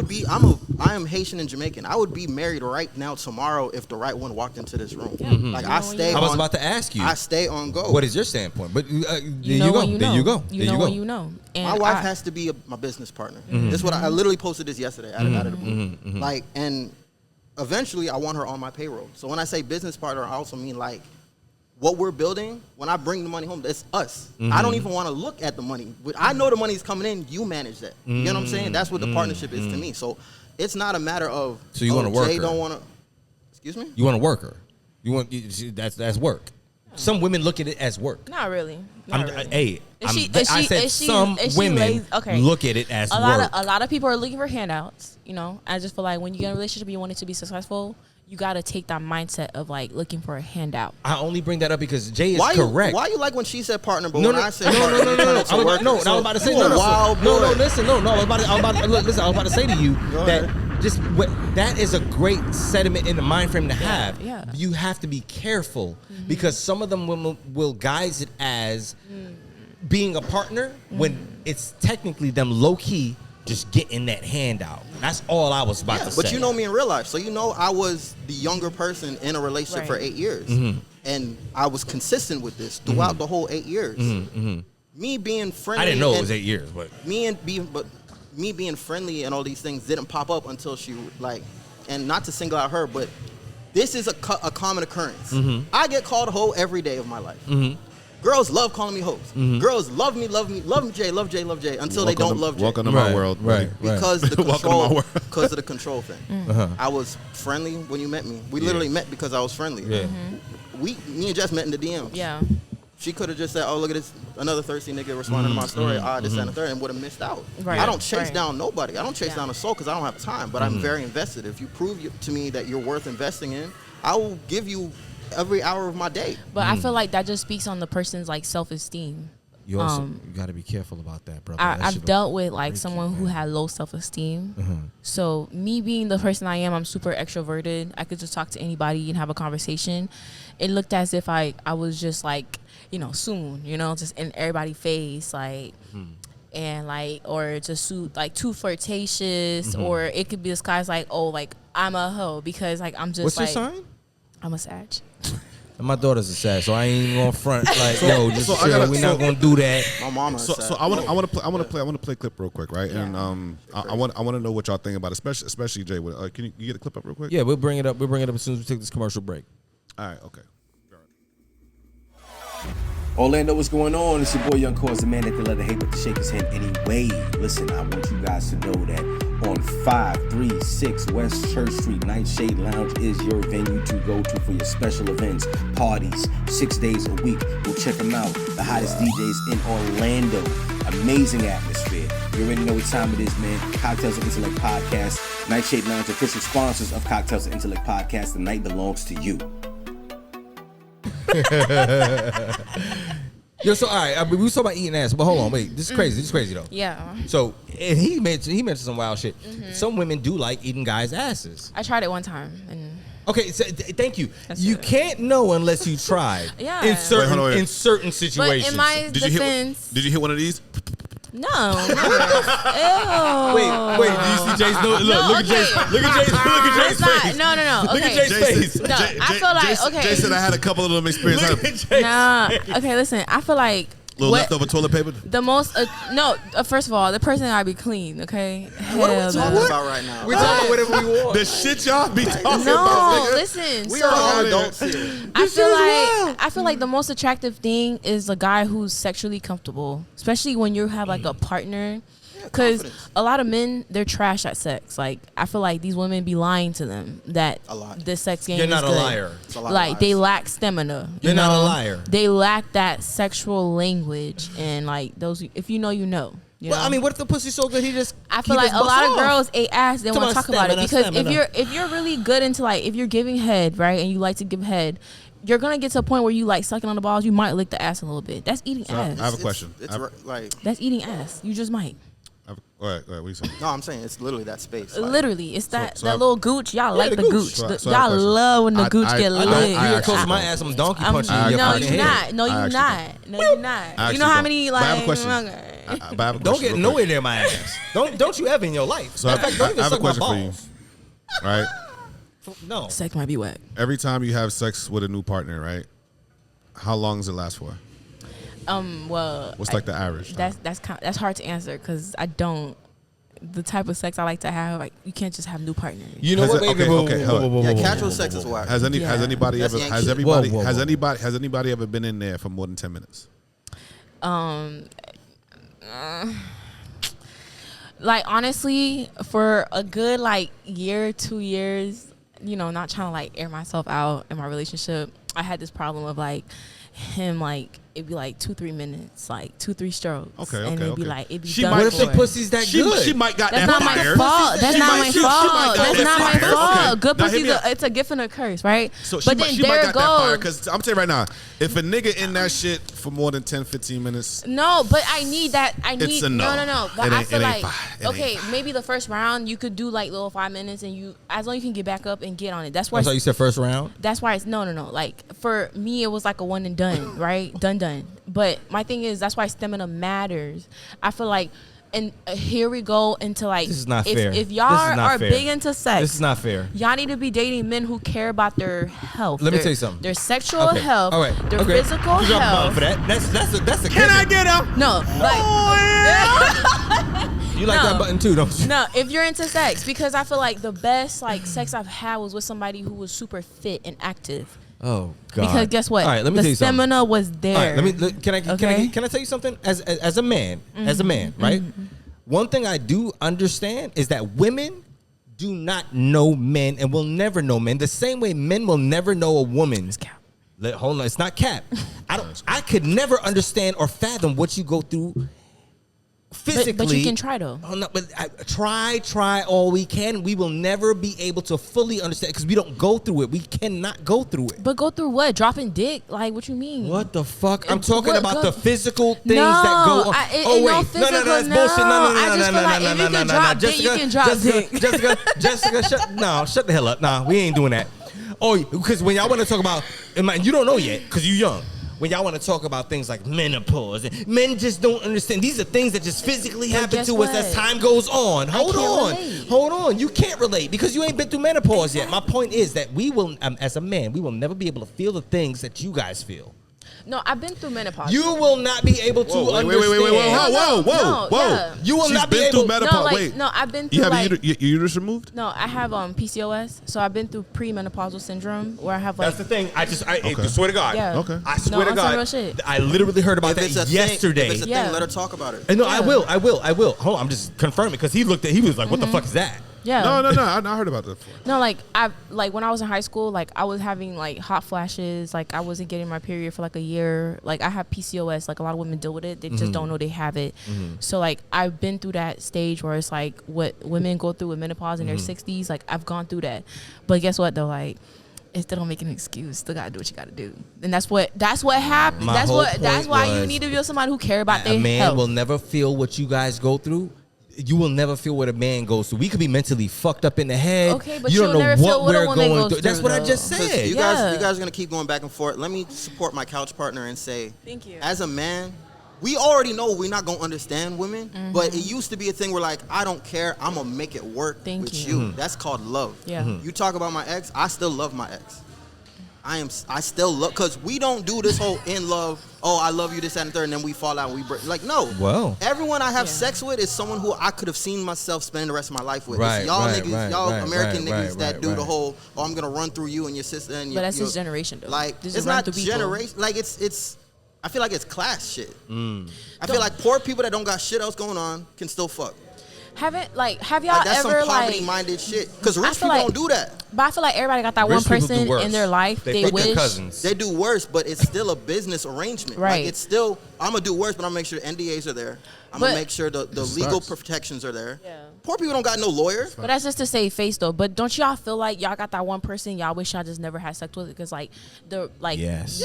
Speaker 3: I am Haitian and Jamaican. I would be married right now tomorrow if the right one walked into this room.
Speaker 4: Yeah.
Speaker 3: Like I stay.
Speaker 1: I was about to ask you.
Speaker 3: I stay on go.
Speaker 1: What is your standpoint? But there
Speaker 4: you know.
Speaker 1: There you go.
Speaker 4: You know when you know. And
Speaker 3: my wife has to be my business partner. This is what I literally posted this yesterday out of the blue. Like, and eventually I want her on my payroll. So when I say business partner, I also mean like what we're building. When I bring the money home, it's us. I don't even want to look at the money. I know the money's coming in. You manage that. You know what I'm saying? That's what the partnership is to me. So it's not a matter of.
Speaker 1: So you want to work?
Speaker 3: Jay don't want to. Excuse me.
Speaker 1: You want to work her? You want that's work. Some women look at it as work.
Speaker 4: Not really.
Speaker 1: Hey,
Speaker 4: I
Speaker 1: said some women look at it as work.
Speaker 4: A lot of people are looking for handouts. You know, I just feel like when you get in a relationship and you want it to be successful, you got to take that mindset of like looking for a handout.
Speaker 1: I only bring that up because Jay is correct.
Speaker 3: Why you like when she said partner, but
Speaker 1: when
Speaker 3: I said partner,
Speaker 1: I was about to say listen, I was about to say to you that that is a great sentiment in the mind frame to have.
Speaker 4: Yeah.
Speaker 1: You have to be careful because some of them will guise it as being a partner when it's technically them low key just getting that handout. That's all I was about to say.
Speaker 3: But you know me in real life, so you know I was the younger person in a relationship for 8 years, and I was consistent with this throughout the whole 8 years. Me being friendly,
Speaker 1: I didn't know it was 8 years, but me being friendly and all these things didn't pop up until she and not to single out her, but this is a common occurrence. I get called a hoe every day of my life. Girls love calling me hoes. Girls love me, love Jay, until they don't love Jay.
Speaker 2: Welcome to my world,
Speaker 1: right?
Speaker 3: Because the control, because of the control thing. I was friendly when you met me. We literally met because I was friendly.
Speaker 1: Yeah.
Speaker 3: Me and Jess met in the DMs.
Speaker 4: Yeah.
Speaker 3: She could have just said, "Oh, look at this, another thirsty nigga responding to my story." This and the third, and would have missed out.
Speaker 4: Right.
Speaker 3: I don't chase down nobody. I don't chase down a soul because I don't have time. But I'm very invested. If you prove to me that you're worth investing in, I will give you every hour of my day.
Speaker 4: But I feel like that just speaks on the person's like self-esteem.
Speaker 1: You also you got to be careful about that, brother.
Speaker 4: I've dealt with like someone who had low self-esteem. So me being the person I am, I'm super extroverted. I could just talk to anybody and have a conversation. It looked as if I was just like, soon, just in everybody's face, like, and like, or just like too flirtatious, or it could be disguised like, oh, like I'm a hoe because like I'm just.
Speaker 1: What's
Speaker 4: like,
Speaker 1: your sign?
Speaker 4: I'm a Sag.
Speaker 1: My daughter's a Sag, so I ain't even gonna front like, chill. We're not gonna do that.
Speaker 3: My mama.
Speaker 2: So I want to play a clip real quick, right? Yeah. And I want to know what y'all think about it, especially Jay. Can you get a clip up real quick?
Speaker 1: Yeah, we'll bring it up. We'll bring it up as soon as we take this commercial break.
Speaker 2: All right. Okay.
Speaker 5: Orlando, what's going on? It's your boy YoungC.a.u.s.e, the man that can let the hate but to shake his hand anyway. Listen, I want you guys to know that on 536 West Church Street, Nightshade Lounge is your venue to go to for your special events, parties, 6 days a week. Go check them out. The hottest DJs in Orlando. Amazing atmosphere. You already know what time it is, man. Cocktails and Intellect Podcast. Nightshade Lounge, official sponsors of Cocktails and Intellect Podcast. The night belongs to you.
Speaker 1: Yo, so all right, we was talking about eating ass, but hold on, wait, this is crazy. This is crazy though.
Speaker 4: Yeah.
Speaker 1: So and he mentioned some wild shit. Some women do like eating guys' asses.
Speaker 4: I tried it one time and.
Speaker 1: Okay, so thank you. You can't know unless you try.
Speaker 4: Yeah.
Speaker 1: In certain situations.
Speaker 4: But in my defense,
Speaker 2: did you hit one of these?
Speaker 4: No.
Speaker 1: Wait, do you see Jay's nose? Look at Jay's face.
Speaker 4: No. Okay.
Speaker 1: Look at Jay's face.
Speaker 4: No, I feel like
Speaker 2: Jay said I had a couple of them experiences.
Speaker 4: Okay, listen. I feel like
Speaker 2: little leftover toilet paper.
Speaker 4: The most first of all, the person gotta be clean. Okay.
Speaker 3: What are we talking about right now?
Speaker 1: We're talking whatever we want.
Speaker 2: The shit y'all be talking about.
Speaker 4: No, listen.
Speaker 3: We are all adults here.
Speaker 4: I feel like the most attractive thing is a guy who's sexually comfortable, especially when you have like a partner. Because a lot of men, they're trash at sex. Like, I feel like these women be lying to them that the sex game is good.
Speaker 1: You're not a liar.
Speaker 4: Like, they lack stamina.
Speaker 1: You're not a liar.
Speaker 4: They lack that sexual language. And, like, those, if you know, you know.
Speaker 1: Well, I mean, what if the pussy's so good he just
Speaker 4: I feel like a lot of girls ate ass, they want to talk about it. Because if you're really good into, like, if you're giving head, right, and you like to give head, you're going to get to a point where you like sucking on the balls, you might lick the ass a little bit. That's eating ass.
Speaker 2: I have a question.
Speaker 4: That's eating ass. You just might.
Speaker 2: All right, what you saying?
Speaker 3: No, I'm saying it's literally that space. Like,
Speaker 4: literally, it's that little gooch. Y'all like the gooch.
Speaker 2: So
Speaker 4: y'all love when the gooch get lit.
Speaker 1: You get close to my ass, I'm donkey punching you.
Speaker 4: No, you're not. No, you're not. You know how many like?
Speaker 2: I have a question.
Speaker 1: Don't get nowhere near my ass. Don't you ever in your life.
Speaker 2: So
Speaker 1: in fact, don't even
Speaker 2: I have a
Speaker 1: suck my
Speaker 2: question for you.
Speaker 1: balls.
Speaker 2: right?
Speaker 1: No.
Speaker 4: Sex might be whack.
Speaker 2: Every time you have sex with a new partner, right? How long does it last for?
Speaker 4: Well,
Speaker 2: what's like the average time?
Speaker 4: That's hard to answer because I don't. The type of sex I like to have, like you can't just have new partners.
Speaker 1: You know what?
Speaker 3: Casual sex is whack.
Speaker 2: Has anybody
Speaker 3: That's
Speaker 2: ever?
Speaker 3: Yankee
Speaker 2: Has
Speaker 3: shit.
Speaker 2: anybody ever been in there for more than 10 minutes?
Speaker 4: Like honestly, for a good like year, 2 years, you know, not trying to like air myself out in my relationship, I had this problem of like him like it'd be like 2-3 minutes, like 2-3 strokes, and it'd be like it'd be done.
Speaker 1: What if the pussy's that good?
Speaker 2: She might got
Speaker 4: That's
Speaker 2: that
Speaker 4: not my
Speaker 2: fire.
Speaker 4: fault. That's not my fault. That's not my fault.
Speaker 2: Okay.
Speaker 4: Good
Speaker 2: Now,
Speaker 4: pussy,
Speaker 2: hear me out.
Speaker 4: it's a gift and a curse, right?
Speaker 2: So
Speaker 4: but then there it goes.
Speaker 2: Because I'm telling you right now, if a nigga in that shit for more than 10-15 minutes,
Speaker 4: No, but I need that.
Speaker 2: It's a no.
Speaker 4: No. But
Speaker 2: It
Speaker 4: I
Speaker 2: ain't-
Speaker 4: feel
Speaker 2: it
Speaker 4: like
Speaker 2: ain't fine. It ain't
Speaker 4: okay,
Speaker 2: fine.
Speaker 4: maybe the first round you could do like little 5 minutes, and you as long as you can get back up and get on it. That's why.
Speaker 1: I thought you said first round.
Speaker 4: That's why it's no. Like for me, it was like a one and done, right? Done. But my thing is that's why stamina matters. I feel like, and here we go into like
Speaker 1: This is not
Speaker 4: if,
Speaker 1: fair.
Speaker 4: If y'all
Speaker 1: This is not
Speaker 4: are
Speaker 1: fair.
Speaker 4: big into sex,
Speaker 1: This is not fair.
Speaker 4: y'all need to be dating men who care about their health.
Speaker 1: Let me
Speaker 4: their-
Speaker 1: tell you something.
Speaker 4: Their sexual
Speaker 1: Okay.
Speaker 4: health,
Speaker 1: All right.
Speaker 4: their
Speaker 1: Okay.
Speaker 4: physical
Speaker 1: You drop a bomb
Speaker 4: health.
Speaker 1: for that. That's a
Speaker 2: can I get up?
Speaker 4: No, like
Speaker 1: You like
Speaker 4: No.
Speaker 1: that button too, don't you?
Speaker 4: no. If you're into sex, because I feel like the best like sex I've had was with somebody who was super fit and active.
Speaker 1: Oh God.
Speaker 4: Because guess what?
Speaker 1: All right, let me
Speaker 4: the
Speaker 1: tell you something.
Speaker 4: stamina was there.
Speaker 1: All right, can I
Speaker 4: Okay?
Speaker 1: tell you something? As a man, right? One thing I do understand is that women do not know men and will never know men the same way men will never know a woman.
Speaker 4: It's cap.
Speaker 1: Hold on, it's not cap. I could never understand or fathom what you go through physically.
Speaker 4: But you can try though.
Speaker 1: Oh, no, but try all we can. We will never be able to fully understand because we don't go through it. We cannot go through it.
Speaker 4: But go through what? Dropping dick? Like what you mean?
Speaker 1: What the fuck? I'm
Speaker 4: It-
Speaker 1: talking
Speaker 4: what
Speaker 1: about
Speaker 4: go-
Speaker 1: the physical things
Speaker 4: No,
Speaker 1: that go on.
Speaker 4: I- it-
Speaker 1: Oh
Speaker 4: it no
Speaker 1: wait, no,
Speaker 4: physical,
Speaker 1: that's
Speaker 4: no.
Speaker 1: bullshit. No,
Speaker 4: I just feel like if you can drop dick, you can drop dick.
Speaker 1: Jessica, shut the hell up. Nah, we ain't doing that. Oh, because when y'all want to talk about, you don't know yet because you young. When y'all want to talk about things like menopause, and men just don't understand. These are things that just physically happen
Speaker 4: guess
Speaker 1: to us
Speaker 4: what?
Speaker 1: as time goes on. Hold
Speaker 4: can't
Speaker 1: on. You can't relate because you ain't been through menopause yet. My point is that we will, as a man, we will never be able to feel the things that you guys feel.
Speaker 4: No, I've been through menopause.
Speaker 1: You will not be able to understand.
Speaker 2: Whoa.
Speaker 4: Yeah.
Speaker 1: You will
Speaker 2: She's
Speaker 1: not be
Speaker 2: been
Speaker 1: able.
Speaker 2: through menopause.
Speaker 4: No, like
Speaker 2: Wait.
Speaker 4: no, I've been
Speaker 2: You
Speaker 4: through
Speaker 2: have
Speaker 4: like
Speaker 2: your uterus removed?
Speaker 4: no, I have PCOS, so I've been through premenopausal syndrome where I have like
Speaker 1: That's the thing. I swear to God.
Speaker 4: yeah.
Speaker 2: Okay.
Speaker 1: I swear to
Speaker 4: on some real
Speaker 1: God.
Speaker 4: shit.
Speaker 1: I literally heard about
Speaker 3: If it's
Speaker 1: that
Speaker 3: a
Speaker 1: yesterday.
Speaker 3: thing, if it's a
Speaker 4: Yeah.
Speaker 3: thing, let her talk about it.
Speaker 1: And no,
Speaker 4: Yeah.
Speaker 1: I will. Hold on, I'm just confirming because he was like, "What the fuck is that?"
Speaker 4: Yeah.
Speaker 2: No. I heard about that before.
Speaker 4: No, like when I was in high school, like I was having like hot flashes, like I wasn't getting my period for like a year. Like I have PCOS, like a lot of women deal with it. They just don't know they have it. So like I've been through that stage where it's like what women go through with menopause in their 60s. Like I've gone through that. But guess what though? Like it still don't make an excuse. Still gotta do what you gotta do. And that's what happened.
Speaker 1: My
Speaker 4: That's
Speaker 1: whole
Speaker 4: that's
Speaker 1: point
Speaker 4: why you
Speaker 1: was
Speaker 4: need to be with somebody who care about their
Speaker 1: A man
Speaker 4: health.
Speaker 1: will never feel what you guys go through. You will never feel what a man goes through. We could be mentally fucked up in the head.
Speaker 4: Okay, but
Speaker 1: you
Speaker 4: you'll
Speaker 1: don't know
Speaker 4: never feel what a
Speaker 1: we're
Speaker 4: woman
Speaker 1: going
Speaker 4: goes
Speaker 1: through. That's
Speaker 4: through,
Speaker 1: what I just
Speaker 4: though.
Speaker 3: 'Cause
Speaker 1: said.
Speaker 3: you
Speaker 4: Yeah.
Speaker 3: guys are gonna keep going back and forth. Let me support my couch partner and say,
Speaker 4: Thank you.
Speaker 3: as a man, we already know we're not gonna understand women, but it used to be a thing where like I don't care, I'm gonna make it work
Speaker 4: Thank
Speaker 3: with
Speaker 4: you.
Speaker 3: you. That's called love.
Speaker 4: Yeah.
Speaker 3: You talk about my ex, I still love my ex. I still love, because we don't do this whole in love, oh I love you this that, and the third, and then we fall out and we break. Like no.
Speaker 1: Well.
Speaker 3: Everyone I have
Speaker 4: Yeah.
Speaker 3: sex with is someone who I could have seen myself spending the rest of my life with.
Speaker 1: Right,
Speaker 3: It's y'all
Speaker 1: right,
Speaker 3: niggas,
Speaker 1: right,
Speaker 3: y'all
Speaker 1: right,
Speaker 3: American
Speaker 1: right,
Speaker 3: niggas that
Speaker 1: right,
Speaker 3: do the
Speaker 1: right.
Speaker 3: whole, oh I'm gonna run through you and your sister and
Speaker 4: But that's
Speaker 3: your,
Speaker 4: his generation though.
Speaker 3: like
Speaker 4: Just
Speaker 3: it's
Speaker 4: run
Speaker 3: not
Speaker 4: through people.
Speaker 3: generation. Like it's. I feel like it's class shit. I feel like poor people that don't got shit else going on can still fuck.
Speaker 4: Have y'all
Speaker 3: Like that's
Speaker 4: ever
Speaker 3: some
Speaker 4: like?
Speaker 3: poverty-minded shit. Because
Speaker 4: I
Speaker 3: rich
Speaker 4: feel
Speaker 3: people
Speaker 4: like-
Speaker 3: don't do that.
Speaker 4: But I feel like everybody got that
Speaker 1: Rich
Speaker 4: one
Speaker 1: people do
Speaker 4: person
Speaker 1: worse.
Speaker 4: in their life they
Speaker 1: fuck their
Speaker 4: wish.
Speaker 1: cousins.
Speaker 3: They do worse, but it's still a business arrangement.
Speaker 4: Right.
Speaker 3: Like it's still, I'm gonna do worse, but I'm gonna make sure the NDAs are there. I'm
Speaker 4: But-
Speaker 3: gonna make sure the legal
Speaker 2: sucks.
Speaker 3: protections are there.
Speaker 4: Yeah.
Speaker 3: Poor people don't got no lawyer.
Speaker 4: But that's just to save face though. But don't y'all feel like y'all got that one person y'all wish y'all just never had sex with? Because like
Speaker 1: Yes.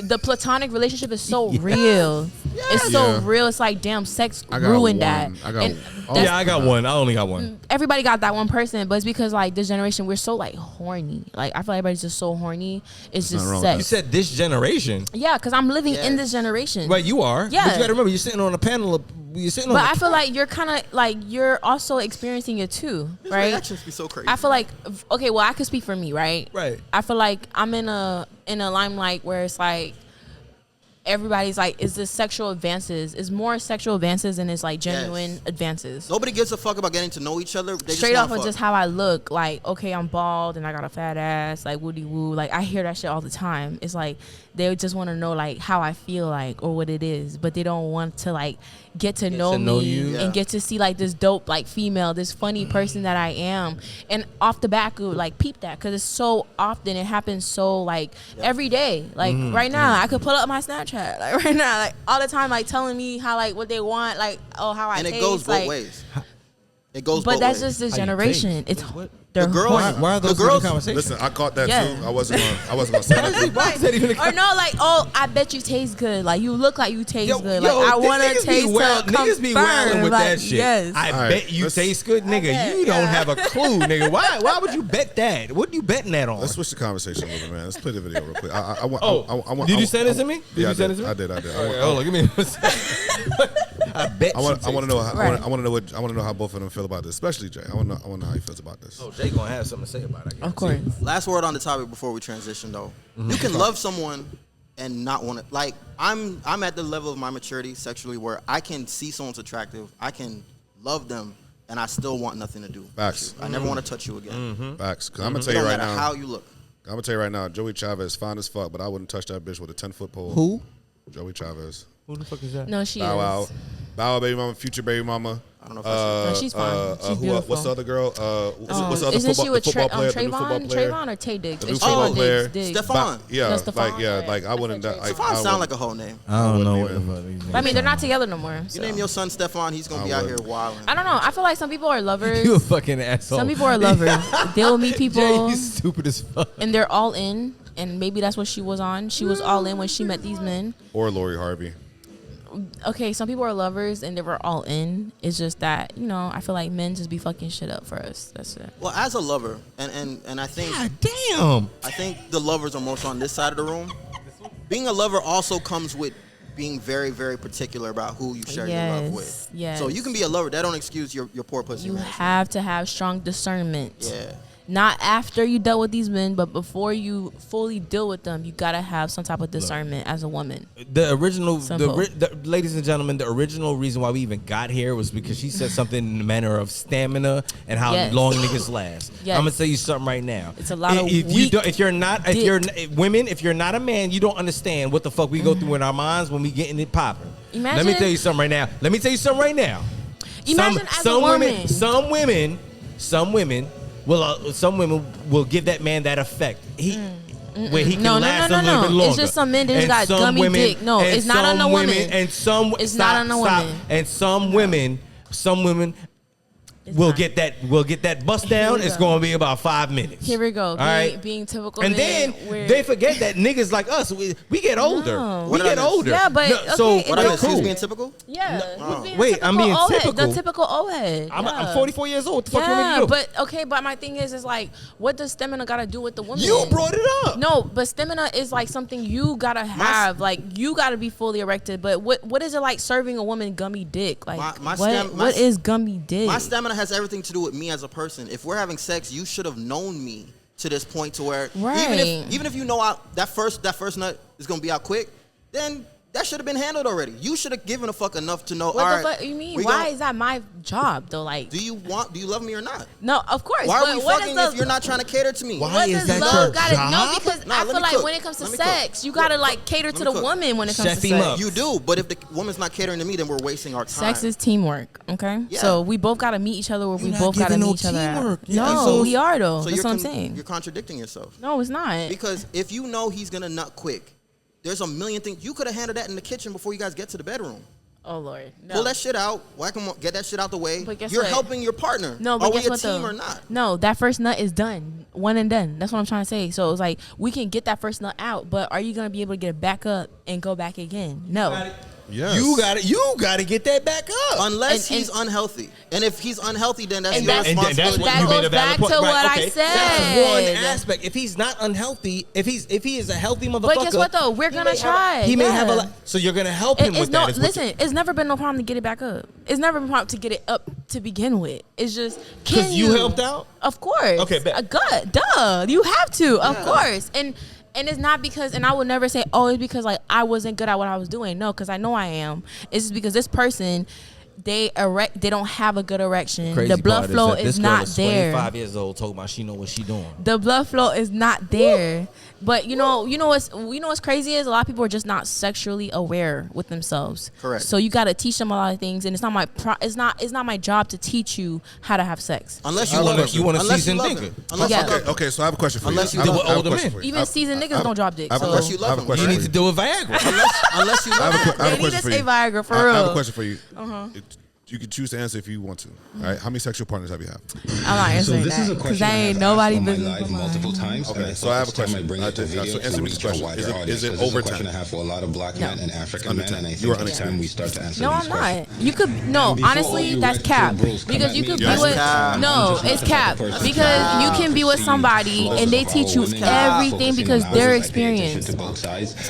Speaker 4: the platonic relationship is so real. It's so
Speaker 2: Yeah.
Speaker 4: real. It's like damn, sex
Speaker 2: I got
Speaker 4: ruined
Speaker 2: one.
Speaker 4: that.
Speaker 2: I got
Speaker 4: And
Speaker 2: one.
Speaker 4: that's-
Speaker 1: Yeah, I got one. I only got one.
Speaker 4: everybody got that one person, but it's because like this generation we're so like horny. Like I feel like everybody's just so horny. It's just
Speaker 2: nothing wrong with
Speaker 1: You
Speaker 4: sex.
Speaker 1: said this generation.
Speaker 4: Yeah, because I'm living in
Speaker 3: Yes.
Speaker 4: this generation.
Speaker 1: Right, you are.
Speaker 4: Yeah.
Speaker 1: But you got to remember, you're sitting on a panel of you're sitting on.
Speaker 4: But I feel like you're kind of like you're also experiencing it too,
Speaker 3: His
Speaker 4: right?
Speaker 3: reactions be so crazy.
Speaker 4: I feel like okay, well I could speak for me, right?
Speaker 1: Right.
Speaker 4: I feel like I'm in a limelight where it's like everybody's like, is this sexual advances? Is more sexual advances than it's like genuine advances.
Speaker 3: Nobody gives a fuck about getting to know each other. They
Speaker 4: Straight
Speaker 3: just
Speaker 4: off of just how I look, like, okay, I'm bald and I got a fat ass, like woody woo. Like I hear that shit all the time. It's like they just want to know like how I feel like or what it is, but they don't want to like get to know me and get to see like this dope like female, this funny person that I am. And off the back of like peep that, because it's so often, it happens so like every day. Like right now I could pull up my Snapchat like right now, like all the time, like telling me how like what they want, like how I
Speaker 3: and
Speaker 4: taste.
Speaker 3: it goes both
Speaker 4: like,
Speaker 3: ways. It goes
Speaker 4: but
Speaker 3: both
Speaker 4: that's
Speaker 3: ways.
Speaker 4: just this generation. It's
Speaker 3: The girls,
Speaker 1: why are those
Speaker 3: the girls,
Speaker 1: conversations?
Speaker 2: Listen, I caught that
Speaker 4: Yeah.
Speaker 2: too. I wasn't gonna say that.
Speaker 1: Why is that even
Speaker 4: or no, like, oh, I bet you taste good. Like, you look like you taste good. Like,
Speaker 1: yo,
Speaker 4: I want to
Speaker 1: niggas be
Speaker 4: taste
Speaker 1: wild-
Speaker 4: to
Speaker 1: Niggas be wilding
Speaker 4: confirm.
Speaker 1: with
Speaker 4: Like,
Speaker 1: that shit.
Speaker 4: yes.
Speaker 1: I
Speaker 2: All right,
Speaker 1: bet you
Speaker 2: let's-
Speaker 1: taste good, nigga.
Speaker 4: bet,
Speaker 1: You don't
Speaker 4: yeah.
Speaker 1: have a clue, nigga. Why would you bet that? What are you betting that on?
Speaker 2: Let's switch the conversation a little bit, man. Let's play the video real quick. I want.
Speaker 1: Did you send it to me? Did
Speaker 2: Yeah,
Speaker 1: you send it to me?
Speaker 2: I did.
Speaker 1: Okay, hold on, give me. I bet.
Speaker 2: I want to know.
Speaker 4: Right.
Speaker 2: I want to know how both of them feel about this, especially Jay. I want to know how he feels about this.
Speaker 1: Oh, Jay gonna have something to say about it. I guess.
Speaker 4: Of course.
Speaker 3: Last word on the topic before we transition, though. You can love someone and not want to. Like, I'm at the level of my maturity sexually where I can see someone's attractive, I can love them, and I still want nothing to do.
Speaker 2: Facts.
Speaker 3: I never want to touch you again.
Speaker 2: Facts. Because I'm gonna
Speaker 3: It
Speaker 2: tell you
Speaker 3: don't
Speaker 2: right
Speaker 3: matter
Speaker 2: now.
Speaker 3: how you look.
Speaker 2: I'm gonna tell you right now. Joey Chavez fine as fuck, but I wouldn't touch that bitch with a 10-foot pole.
Speaker 1: Who?
Speaker 2: Joey Chavez.
Speaker 1: Who the fuck is that?
Speaker 4: No, she
Speaker 2: Bow Wow.
Speaker 4: is.
Speaker 2: Bow Wow baby mama, future baby mama.
Speaker 3: I don't know if I
Speaker 4: No, she's fine. She's beautiful.
Speaker 2: What's the other girl? What's the other
Speaker 4: Isn't she
Speaker 2: football,
Speaker 4: with
Speaker 2: the football player? The new football
Speaker 4: Trayvon?
Speaker 2: player?
Speaker 4: Trayvon or Tay Diggs?
Speaker 2: The new
Speaker 4: It's
Speaker 2: football
Speaker 4: Trayvon
Speaker 2: player.
Speaker 4: Diggs.
Speaker 3: Stephon.
Speaker 2: Yeah,
Speaker 4: No, Stephon?
Speaker 2: like I wouldn't.
Speaker 4: I said
Speaker 2: I
Speaker 3: Stephon sound
Speaker 2: wouldn't-
Speaker 3: like a whole name.
Speaker 1: I don't know what
Speaker 2: even-
Speaker 1: the fuck these
Speaker 4: But I mean, they're
Speaker 1: niggas
Speaker 4: not together no more.
Speaker 3: You
Speaker 4: So.
Speaker 3: name your son Stephon, he's going to be out here wilding.
Speaker 4: I don't know. I feel like some people are lovers.
Speaker 1: You a fucking asshole.
Speaker 4: Some people are lovers. They'll meet
Speaker 1: Jay,
Speaker 4: people
Speaker 1: you stupid as fuck.
Speaker 4: and they're all in. And maybe that's what she was on. She was all in when she met these men.
Speaker 2: Or Lori Harvey.
Speaker 4: Okay, some people are lovers and they were all in. It's just that, you know, I feel like men just be fucking shit up for us. That's it.
Speaker 3: Well, as a lover, and I think
Speaker 1: God damn.
Speaker 3: I think the lovers are most on this side of the room. Being a lover also comes with being very, very particular about who you share your love with.
Speaker 4: Yes.
Speaker 3: So you can be a lover. That don't excuse your poor pussy.
Speaker 4: You
Speaker 3: management.
Speaker 4: have to have strong discernment.
Speaker 3: Yeah.
Speaker 4: Not after you dealt with these men, but before you fully deal with them, you gotta have some type of discernment as a woman.
Speaker 1: The original,
Speaker 4: Simple.
Speaker 1: ladies and gentlemen, the original reason why we even got here was because she said something in the manner of stamina and how
Speaker 4: Yes.
Speaker 1: long niggas last.
Speaker 4: Yes.
Speaker 1: I'm gonna tell you something right now.
Speaker 4: It's a lot of
Speaker 1: if you're not
Speaker 4: dick.
Speaker 1: women, if you're not a man, you don't understand what the fuck we go through in our minds when we getting it popping. Let me
Speaker 4: Imagine-
Speaker 1: tell you something right now.
Speaker 4: Imagine as a woman.
Speaker 1: Some women will give that man that effect. Where he can last a little bit longer.
Speaker 4: It's just some men that just
Speaker 1: And
Speaker 4: got
Speaker 1: some
Speaker 4: gummy
Speaker 1: women-
Speaker 4: dick. No,
Speaker 1: and
Speaker 4: it's not on the
Speaker 1: some
Speaker 4: woman.
Speaker 1: And some
Speaker 4: It's
Speaker 1: stop,
Speaker 4: not on the
Speaker 1: stop.
Speaker 4: woman.
Speaker 1: And some women will
Speaker 4: not.
Speaker 1: get that bust
Speaker 4: Here
Speaker 1: down.
Speaker 4: we
Speaker 1: It's
Speaker 4: go.
Speaker 1: going to be about 5 minutes.
Speaker 4: Here we go.
Speaker 1: All right.
Speaker 4: Being typical
Speaker 1: And
Speaker 4: men,
Speaker 1: then
Speaker 4: where-
Speaker 1: they forget that niggas like us, we get older.
Speaker 4: No.
Speaker 1: We
Speaker 3: What
Speaker 1: get
Speaker 3: did I miss?
Speaker 1: older.
Speaker 4: Yeah, but
Speaker 1: so
Speaker 4: okay,
Speaker 3: What I
Speaker 4: it's
Speaker 3: miss?
Speaker 1: cool.
Speaker 3: He's being typical?
Speaker 4: Yeah.
Speaker 3: Oh.
Speaker 4: he's being
Speaker 1: Wait,
Speaker 4: typical
Speaker 1: I'm being
Speaker 4: old head,
Speaker 1: typical.
Speaker 4: The typical old head.
Speaker 1: I'm
Speaker 4: yeah.
Speaker 1: 44 years old. What the fuck you want me
Speaker 4: Yeah,
Speaker 1: to do?
Speaker 4: but okay, but my thing is like, what does stamina got to do with the woman?
Speaker 1: You brought it up.
Speaker 4: No, but stamina is like something you gotta have. Like you gotta be fully erected. But what is it like serving a woman gummy dick? Like what is gummy dick?
Speaker 3: My stamina has everything to do with me as a person. If we're having sex, you should have known me to this point to where
Speaker 4: Right.
Speaker 3: even if you know that first nut is gonna be out quick, then that should have been handled already. You should have given a fuck enough to know.
Speaker 4: What
Speaker 3: all
Speaker 4: the
Speaker 3: right,
Speaker 4: fuck you mean?
Speaker 3: we
Speaker 4: Why
Speaker 3: gonna-
Speaker 4: is that my job though? Like,
Speaker 3: Do you love me or not?
Speaker 4: no, of course.
Speaker 3: Why
Speaker 4: but
Speaker 3: are we
Speaker 4: what
Speaker 3: fucking
Speaker 4: does
Speaker 3: if you're not trying to cater to me?
Speaker 1: Why
Speaker 4: What
Speaker 1: is
Speaker 4: does
Speaker 1: that
Speaker 4: love
Speaker 1: your
Speaker 4: gotta?
Speaker 1: job?
Speaker 4: No, because
Speaker 3: Nah,
Speaker 4: I
Speaker 3: let
Speaker 4: feel
Speaker 3: me
Speaker 4: like
Speaker 3: cook.
Speaker 4: when it comes to
Speaker 3: Let me cook.
Speaker 4: sex, you gotta like cater to
Speaker 3: me
Speaker 4: the
Speaker 3: cook.
Speaker 4: woman when it comes
Speaker 1: Chef
Speaker 4: to
Speaker 1: him
Speaker 4: sex.
Speaker 1: up.
Speaker 3: You do, but if the woman's not catering to me, then we're wasting our time.
Speaker 4: Sex is teamwork, okay?
Speaker 3: Yeah.
Speaker 4: So we both gotta meet each other where we
Speaker 1: not
Speaker 4: both gotta
Speaker 1: giving no
Speaker 4: meet each other at.
Speaker 1: teamwork.
Speaker 3: Yeah,
Speaker 4: No,
Speaker 3: so-
Speaker 4: we are though.
Speaker 3: So
Speaker 4: That's
Speaker 3: you're
Speaker 4: what I'm saying.
Speaker 3: You're contradicting yourself.
Speaker 4: No, it's not.
Speaker 3: Because if you know he's gonna nut quick, there's a million things you could have handled that in the kitchen before you guys get to the bedroom.
Speaker 4: Oh Lord, no.
Speaker 3: Pull that shit out, whack him, get that shit out the way.
Speaker 4: But guess
Speaker 3: You're
Speaker 4: what?
Speaker 3: helping your partner.
Speaker 4: No, but
Speaker 3: are
Speaker 4: guess
Speaker 3: we a
Speaker 4: what
Speaker 3: team
Speaker 4: though?
Speaker 3: or not?
Speaker 4: No, that first nut is done, one and done. That's what I'm trying to say. So it's like we can get that first nut out, but are you gonna be able to get it back up and go back again? No.
Speaker 2: Yes.
Speaker 1: You gotta get that back up.
Speaker 3: Unless he's unhealthy. And if he's unhealthy, then that's your
Speaker 1: And
Speaker 3: responsibility.
Speaker 1: that's what you made a valid point.
Speaker 4: That goes back to what I said.
Speaker 1: That's one aspect. If he's not unhealthy, if he is a healthy motherfucker.
Speaker 4: But guess what though? We're gonna try.
Speaker 1: He may have a. So you're gonna help him with that.
Speaker 4: Listen, it's never been no problem to get it back up. It's never been a problem to get it up to begin with. It's just can you
Speaker 1: helped out?
Speaker 4: Of course.
Speaker 1: Okay, bet.
Speaker 4: Good. Duh. You have to. Of course. And it's not because, and I would never say, oh, it's because like I wasn't good at what I was doing. No, because I know I am. It's just because this person, they don't have a good erection.
Speaker 1: Crazy
Speaker 4: the blood flow is not there.
Speaker 1: 25 years old, told my she know what she doing.
Speaker 4: The blood flow is not there. But you know what's crazy is a lot of people are just not sexually aware with themselves.
Speaker 3: Correct.
Speaker 4: So you got to teach them a lot of things, and it's not my job to teach you how to have sex.
Speaker 3: Unless you want
Speaker 1: a seasoned nigga.
Speaker 2: Okay, so I have a question for
Speaker 3: Unless
Speaker 2: you.
Speaker 3: you deal
Speaker 1: with older men.
Speaker 4: Even seasoned niggas don't drop dick.
Speaker 3: Unless you love them.
Speaker 1: You need to deal with Viagra.
Speaker 3: Unless you love them.
Speaker 2: I have a
Speaker 4: They need
Speaker 2: question
Speaker 4: to
Speaker 2: for
Speaker 4: say
Speaker 2: you.
Speaker 4: Viagra for
Speaker 2: I
Speaker 4: real.
Speaker 2: have a question for you. You can choose to answer if you want to. All right, how many sexual partners have you had?
Speaker 4: I'm not answering
Speaker 5: this is
Speaker 4: that
Speaker 5: a
Speaker 4: because
Speaker 5: question
Speaker 4: I
Speaker 5: I
Speaker 4: ain't
Speaker 5: have
Speaker 4: nobody
Speaker 5: asked on my
Speaker 4: business.
Speaker 5: live multiple times.
Speaker 2: Okay, so I have a question.
Speaker 5: Bring it to video
Speaker 2: so answer
Speaker 5: to
Speaker 2: me this
Speaker 5: reach a
Speaker 2: question.
Speaker 5: wider
Speaker 2: Is
Speaker 5: audience,
Speaker 2: it
Speaker 5: 'cause this is
Speaker 2: over
Speaker 5: a question
Speaker 2: 10?
Speaker 5: I have for a lot of black men and African
Speaker 2: Under
Speaker 5: men,
Speaker 2: 10.
Speaker 5: and I think
Speaker 2: You are
Speaker 5: it's
Speaker 2: under
Speaker 5: time
Speaker 2: 10.
Speaker 5: we start to answer
Speaker 4: No,
Speaker 5: these
Speaker 4: I'm not.
Speaker 5: questions.
Speaker 4: You could honestly,
Speaker 5: you
Speaker 4: that's
Speaker 5: red
Speaker 4: cap.
Speaker 5: pill bros come
Speaker 4: Because
Speaker 5: at
Speaker 4: you
Speaker 5: me,
Speaker 4: could
Speaker 5: yes,
Speaker 4: be with
Speaker 3: cap.
Speaker 4: it's cap. Because you can be with somebody and they teach you everything because their experience.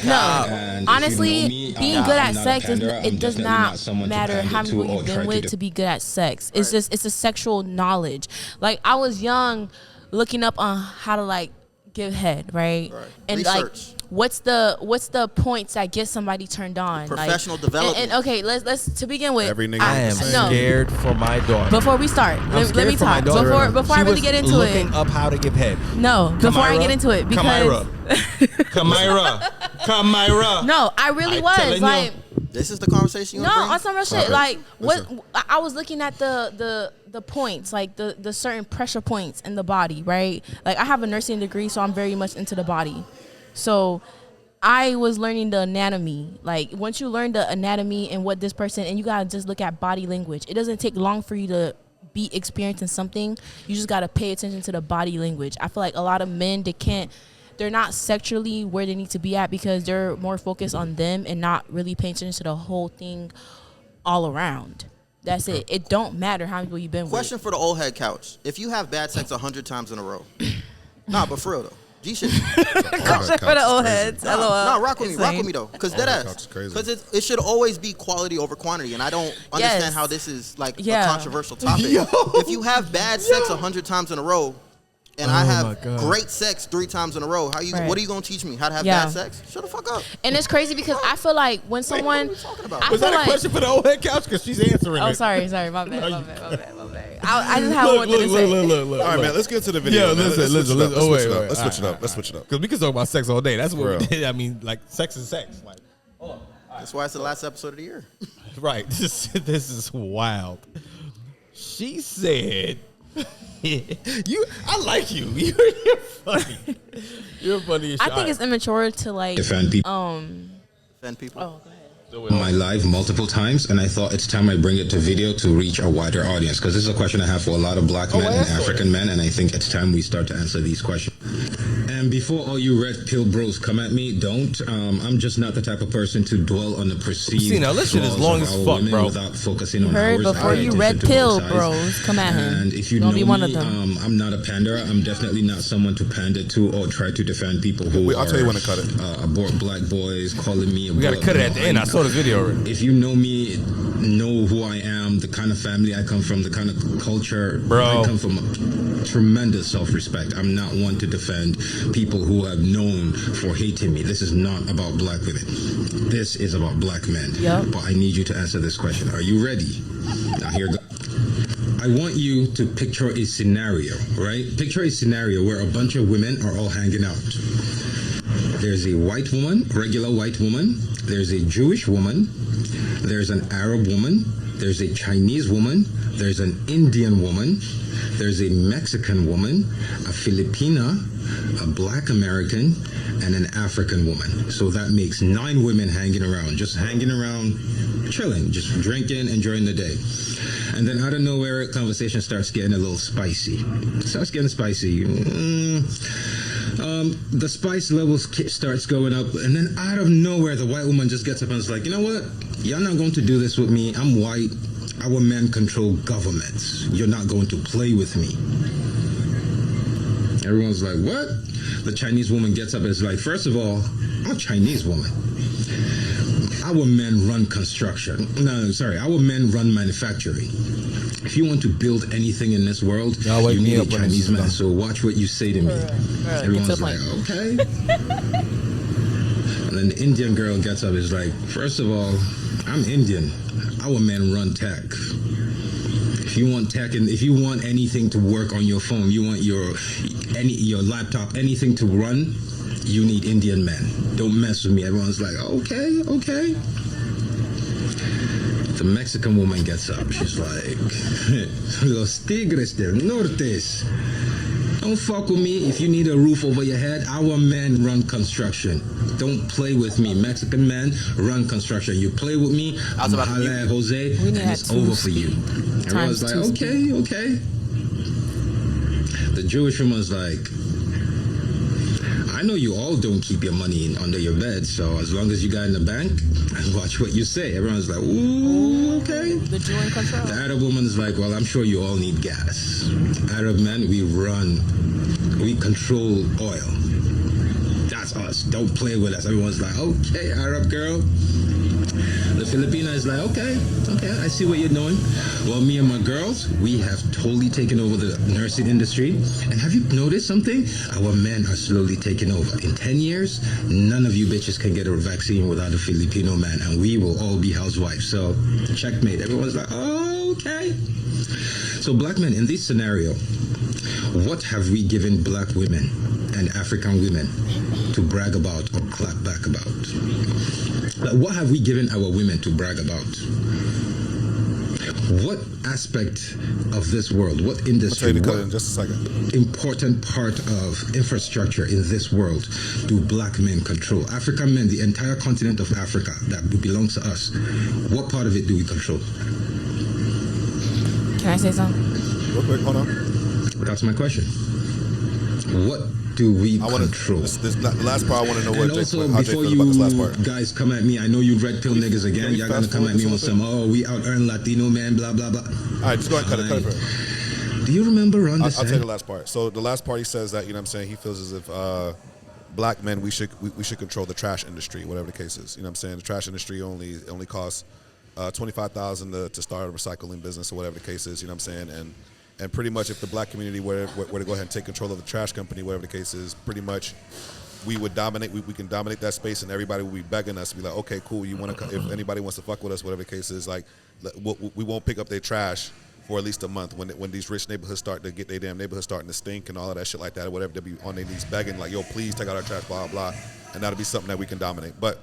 Speaker 4: No, honestly, being good at sex it does not matter how many people you've been with to be good at sex. It's just it's a sexual knowledge. Like I was young, looking up on how to like give head, right? And
Speaker 3: research.
Speaker 4: like what's the points that get somebody turned on?
Speaker 3: Professional
Speaker 4: like,
Speaker 3: development.
Speaker 4: And okay, let's to begin with.
Speaker 2: Every nigga
Speaker 1: I am scared for my daughter.
Speaker 4: Before we start, let me talk. Before I really get into it.
Speaker 1: Looking up how to give head.
Speaker 4: No, before I get into it, because
Speaker 1: Kamira.
Speaker 4: No, I really was like.
Speaker 3: This is the conversation you
Speaker 4: No,
Speaker 3: want
Speaker 4: on some real shit.
Speaker 2: Okay.
Speaker 4: Like
Speaker 2: Listen.
Speaker 4: I was looking at the points, like the certain pressure points in the body, right? Like I have a nursing degree, so I'm very much into the body. So I was learning the anatomy. Like once you learn the anatomy and what this person, and you gotta just look at body language. It doesn't take long for you to be experiencing something. You just gotta pay attention to the body language. I feel like a lot of men they're not sexually where they need to be at because they're more focused on them and not really paying attention to the whole thing all around. That's it. It don't matter how many people you've been
Speaker 3: Question
Speaker 4: with.
Speaker 3: for the old head couch. If you have bad sex 100 times in a row. Nah, but for real though. G shit.
Speaker 4: Question for the old heads. LOL.
Speaker 3: No, rock with me though. Because
Speaker 2: Couch
Speaker 3: deadass.
Speaker 2: is crazy.
Speaker 3: Because it should always be quality over quantity. And I don't understand how this is like a controversial topic. If you have bad sex 100 times in a row, and I have great sex 3 times in a row. What are you gonna teach me? How to have bad sex? Shut the fuck up.
Speaker 4: And it's crazy because I feel like when someone
Speaker 3: what are we talking about?
Speaker 1: Was that a question for the old head couch? Because she's answering it.
Speaker 4: sorry, my bad. I just have one thing to say.
Speaker 1: Look.
Speaker 2: All right, man. Let's get to the video.
Speaker 1: Yeah, listen.
Speaker 2: Let's switch it up. Let's switch it up.
Speaker 1: Because we can talk about sex all day. That's what we did. I mean, like sex is sex. Like,
Speaker 3: That's why it's the last episode of the year.
Speaker 1: right. This is wild. She said. I like you. You're funny. You're funny as shit.
Speaker 4: I think it's immature to like
Speaker 5: Defend people.
Speaker 3: Offend people.
Speaker 4: Oh, go ahead.
Speaker 5: My live multiple times, and I thought it's time I bring it to video to reach a wider audience, because this is a question I have for a lot of black men and African men, and I think it's time we start to answer these questions. And before all you red pill bros come at me, don't. I'm just not the type of person to dwell on the perceived
Speaker 1: See, now this shit is long as fuck, bro.
Speaker 5: without focusing on
Speaker 4: Heard
Speaker 5: ours.
Speaker 4: before
Speaker 5: I
Speaker 4: you
Speaker 5: pay
Speaker 4: red
Speaker 5: attention to
Speaker 4: pill
Speaker 5: both sides.
Speaker 4: bros come at him.
Speaker 5: And if you
Speaker 4: Don't
Speaker 5: know
Speaker 4: be one
Speaker 5: me,
Speaker 4: of them.
Speaker 5: I'm not a panderer. I'm definitely not someone to pander to or try to defend people who
Speaker 2: I'll tell you when to cut it.
Speaker 5: Abort black boys, calling me.
Speaker 1: We gotta cut it at the end. I saw this video already.
Speaker 5: If you know me, know who I am, the kind of family I come from, the kind of culture
Speaker 1: Bro.
Speaker 5: I come from, a tremendous self-respect. I'm not one to defend people who have known for hating me. This is not about black women. This is about black men.
Speaker 4: Yep.
Speaker 5: But I need you to answer this question. Are you ready? Now here goes. I want you to picture a scenario, right? Picture a scenario where a bunch of women are all hanging out. There's a white woman, regular white woman. There's a Jewish woman. There's an Arab woman. There's a Chinese woman. There's an Indian woman. There's a Mexican woman, a Filipina, a Black American, and an African woman. So that makes 9 women hanging around, chilling, just drinking, enjoying the day. And then out of nowhere, conversation starts getting a little spicy.
Speaker 6: The spice levels starts going up, and then out of nowhere, the white woman just gets up and is like, you know what? You're not going to do this with me. I'm white. Our men control governments. You're not going to play with me. Everyone's like, what? The Chinese woman gets up and is like, first of all, I'm a Chinese woman. Our men run construction. No, sorry. Our men run manufacturing. If you want to build anything in this world, you need a Chinese man. So watch what you say to me. Everyone's like, okay. And then the Indian girl gets up and is like, first of all, I'm Indian. Our men run tech. If you want tech and if you want anything to work on your phone, you want your laptop, anything to run, you need Indian men. Don't mess with me. Everyone's like, okay. The Mexican woman gets up. She's like, Los Tigres del Nortes. Don't fuck with me. If you need a roof over your head, our men run construction. Don't play with me. Mexican men run construction. You play with me, Mahala Jose, and it's over for you. Everyone's like, okay. The Jewish woman's like, I know you all don't keep your money under your bed, so as long as you got in the bank, watch what you say. Everyone's like, ooh, okay.
Speaker 4: The Jew in control.
Speaker 6: The Arab woman's like, well, I'm sure you all need gas. Arab men, we control oil. That's us. Don't play with us. Everyone's like, okay, Arab girl. The Filipina is like, okay, I see what you're doing. Well, me and my girls, we have totally taken over the nursing industry. And have you noticed something? Our men are slowly taking over. In 10 years, none of you bitches can get a vaccine without a Filipino man, and we will all be housewives. So, checkmate. Everyone's like, oh, okay. So, black men, in this scenario, what have we given black women and African women to brag about or clap back about? Like, what have we given our women to brag about? What aspect of this world, what industry,
Speaker 2: in just a second.
Speaker 6: Important part of infrastructure in this world do black men control? African men, the entire continent of Africa that belongs to us, what part of it do we control?
Speaker 4: Can I say something?
Speaker 2: Real quick, hold on.
Speaker 6: That's my question. What do we control?
Speaker 2: The last part I want to know
Speaker 6: and also, before you guys come at me, I know you red pill niggas again. Y'all gonna come at me on some, we out earn Latino man, blah blah blah.
Speaker 2: All right, just go ahead and cut it.
Speaker 6: Do you remember Ron DeSantis?
Speaker 2: I'll tell you the last part. So the last part he says that, you know what I'm saying, he feels as if black men, we should control the trash industry, whatever the case is. You know what I'm saying? The trash industry only costs $25,000 to start a recycling business or whatever the case is. You know what I'm saying? And pretty much if the black community were to go ahead and take control of the trash company, whatever the case is, pretty much we would dominate. We can dominate that space, and everybody will be begging us to be like, okay, cool. You want to? If anybody wants to fuck with us, whatever the case is, like we won't pick up their trash for at least a month. When these rich neighborhoods start to get their damn neighborhood starting to stink and all of that shit like that, or whatever, they'll be on their knees begging like, yo, please take out our trash, blah blah, and that'll be something that we can dominate. But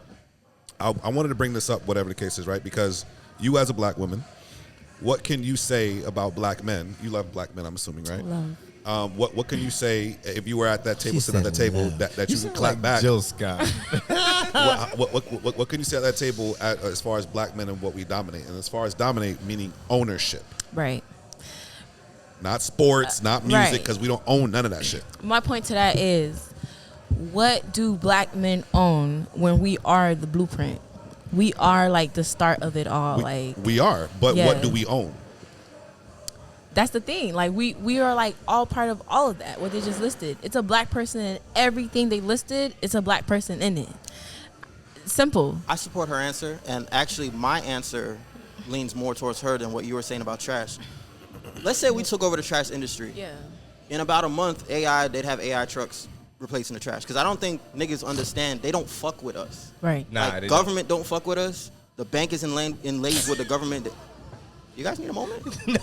Speaker 2: I wanted to bring this up, whatever the case is, right? Because you as a black woman, what can you say about black men? You love black men, I'm assuming, right?
Speaker 4: Love.
Speaker 2: What can you say if you were at that table, sitting at that table, that you can clap back?
Speaker 1: Jill Scott.
Speaker 2: What can you say at that table as far as black men and what we dominate? And as far as dominate, meaning ownership.
Speaker 4: Right.
Speaker 2: Not sports, not music, because we don't own none of that shit.
Speaker 4: My point to that is, what do black men own when we are the blueprint? We are like the start of it all.
Speaker 2: We are, but what do we own?
Speaker 4: That's the thing. Like we are like all part of all of that. What they just listed. It's a black person in everything they listed. It's a black person in it. Simple.
Speaker 3: I support her answer, and actually my answer leans more towards her than what you were saying about trash. Let's say we took over the trash industry.
Speaker 4: Yeah.
Speaker 3: In about a month, they'd have AI trucks replacing the trash, because I don't think niggas understand they don't fuck with us.
Speaker 4: Right.
Speaker 1: Nah,
Speaker 3: like, government don't fuck with us. The bank is in lane with the government. You guys need a moment?
Speaker 1: No.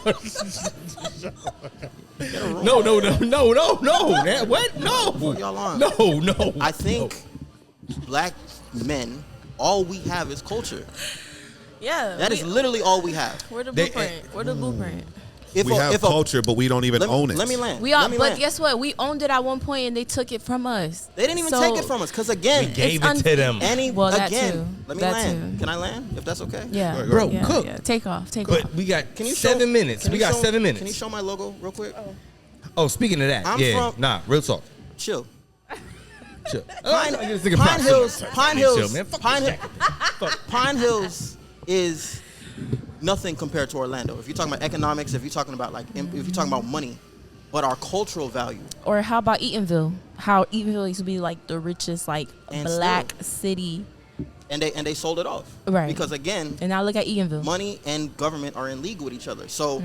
Speaker 1: What? No.
Speaker 3: Y'all on?
Speaker 1: No.
Speaker 3: I think black men, all we have is culture.
Speaker 4: Yeah.
Speaker 3: That is literally all we have.
Speaker 4: We're the blueprint. We're the blueprint.
Speaker 2: We have culture, but we don't even own it.
Speaker 3: Let me land.
Speaker 4: But guess what? We owned it at one point, and they took it from us.
Speaker 3: They didn't even take it from us, because again,
Speaker 1: we gave it to them.
Speaker 3: Let me
Speaker 4: That
Speaker 3: land.
Speaker 4: too.
Speaker 3: Can I land? If that's okay.
Speaker 4: Yeah,
Speaker 1: Bro,
Speaker 4: yeah,
Speaker 1: cook.
Speaker 4: Yeah. Take off.
Speaker 1: But we got 7 minutes. We got 7 minutes.
Speaker 3: Can you show my logo real quick?
Speaker 1: Oh, speaking of that, real talk.
Speaker 3: Chill.
Speaker 1: Chill.
Speaker 3: Pine Hills is nothing compared to Orlando. If you're talking about economics, if you're talking about if you're talking about money, but our cultural value.
Speaker 4: Or how about Eatonville? How Eatonville used to be like the richest black city.
Speaker 3: And they sold it off.
Speaker 4: Right.
Speaker 3: Because again,
Speaker 4: and now look at Eatonville.
Speaker 3: Money and government are in league with each other. So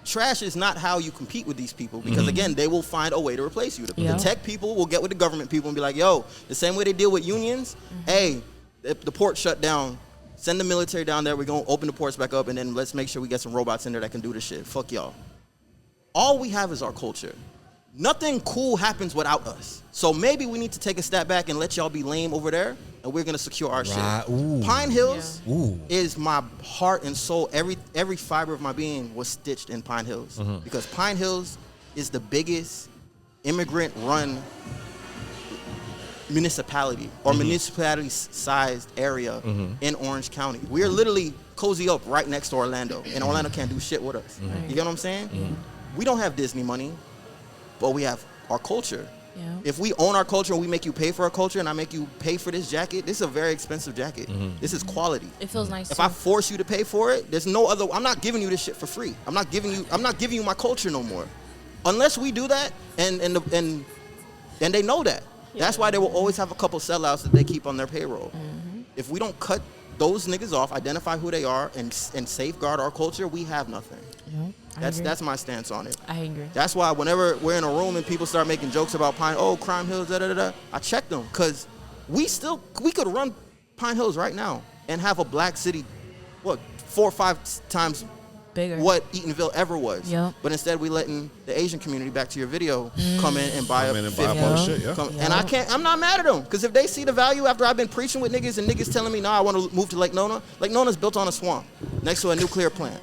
Speaker 3: trash is not how you compete with these people, because again, they will find a way to replace you. The tech people will get with the government people and be like, yo, the same way they deal with unions, hey, the port shut down. Send the military down there. We're going to open the ports back up, and then let's make sure we get some robots in there that can do this shit. Fuck y'all. All we have is our culture. Nothing cool happens without us. So maybe we need to take a step back and let y'all be lame over there, and we're going to secure our shit.
Speaker 1: Ooh.
Speaker 3: Pine Hills is my heart and soul. Every fiber of my being was stitched in Pine Hills, because Pine Hills is the biggest immigrant-run municipality or municipality-sized area in Orange County. We are literally cozy up right next to Orlando, and Orlando can't do shit with us. You get what I'm saying? We don't have Disney money, but we have our culture. Yeah. If we own our culture and we make you pay for our culture, and I make you pay for this jacket, this is a very expensive jacket. This is quality.
Speaker 4: It feels nice.
Speaker 3: If I force you to pay for it, there's no other. I'm not giving you this shit for free. I'm not giving you my culture no more, unless we do that, and they know that. That's why they will always have a couple sellouts that they keep on their payroll. If we don't cut those niggas off, identify who they are, and safeguard our culture, we have nothing. That's my stance on it.
Speaker 4: I agree.
Speaker 3: That's why whenever we're in a room and people start making jokes about Crime Hills, I check them, because we could run Pine Hills right now and have a black city, 4 or 5 times
Speaker 4: bigger
Speaker 3: what Eatonville ever was.
Speaker 4: Yep.
Speaker 3: But instead we letting the Asian community, back to your video, come in and buy up
Speaker 2: up all the shit.
Speaker 3: And I'm not mad at them, because if they see the value after I've been preaching with niggas and niggas telling me, nah, I want to move to Lake Nona. Lake Nona's built on a swamp next to a nuclear plant.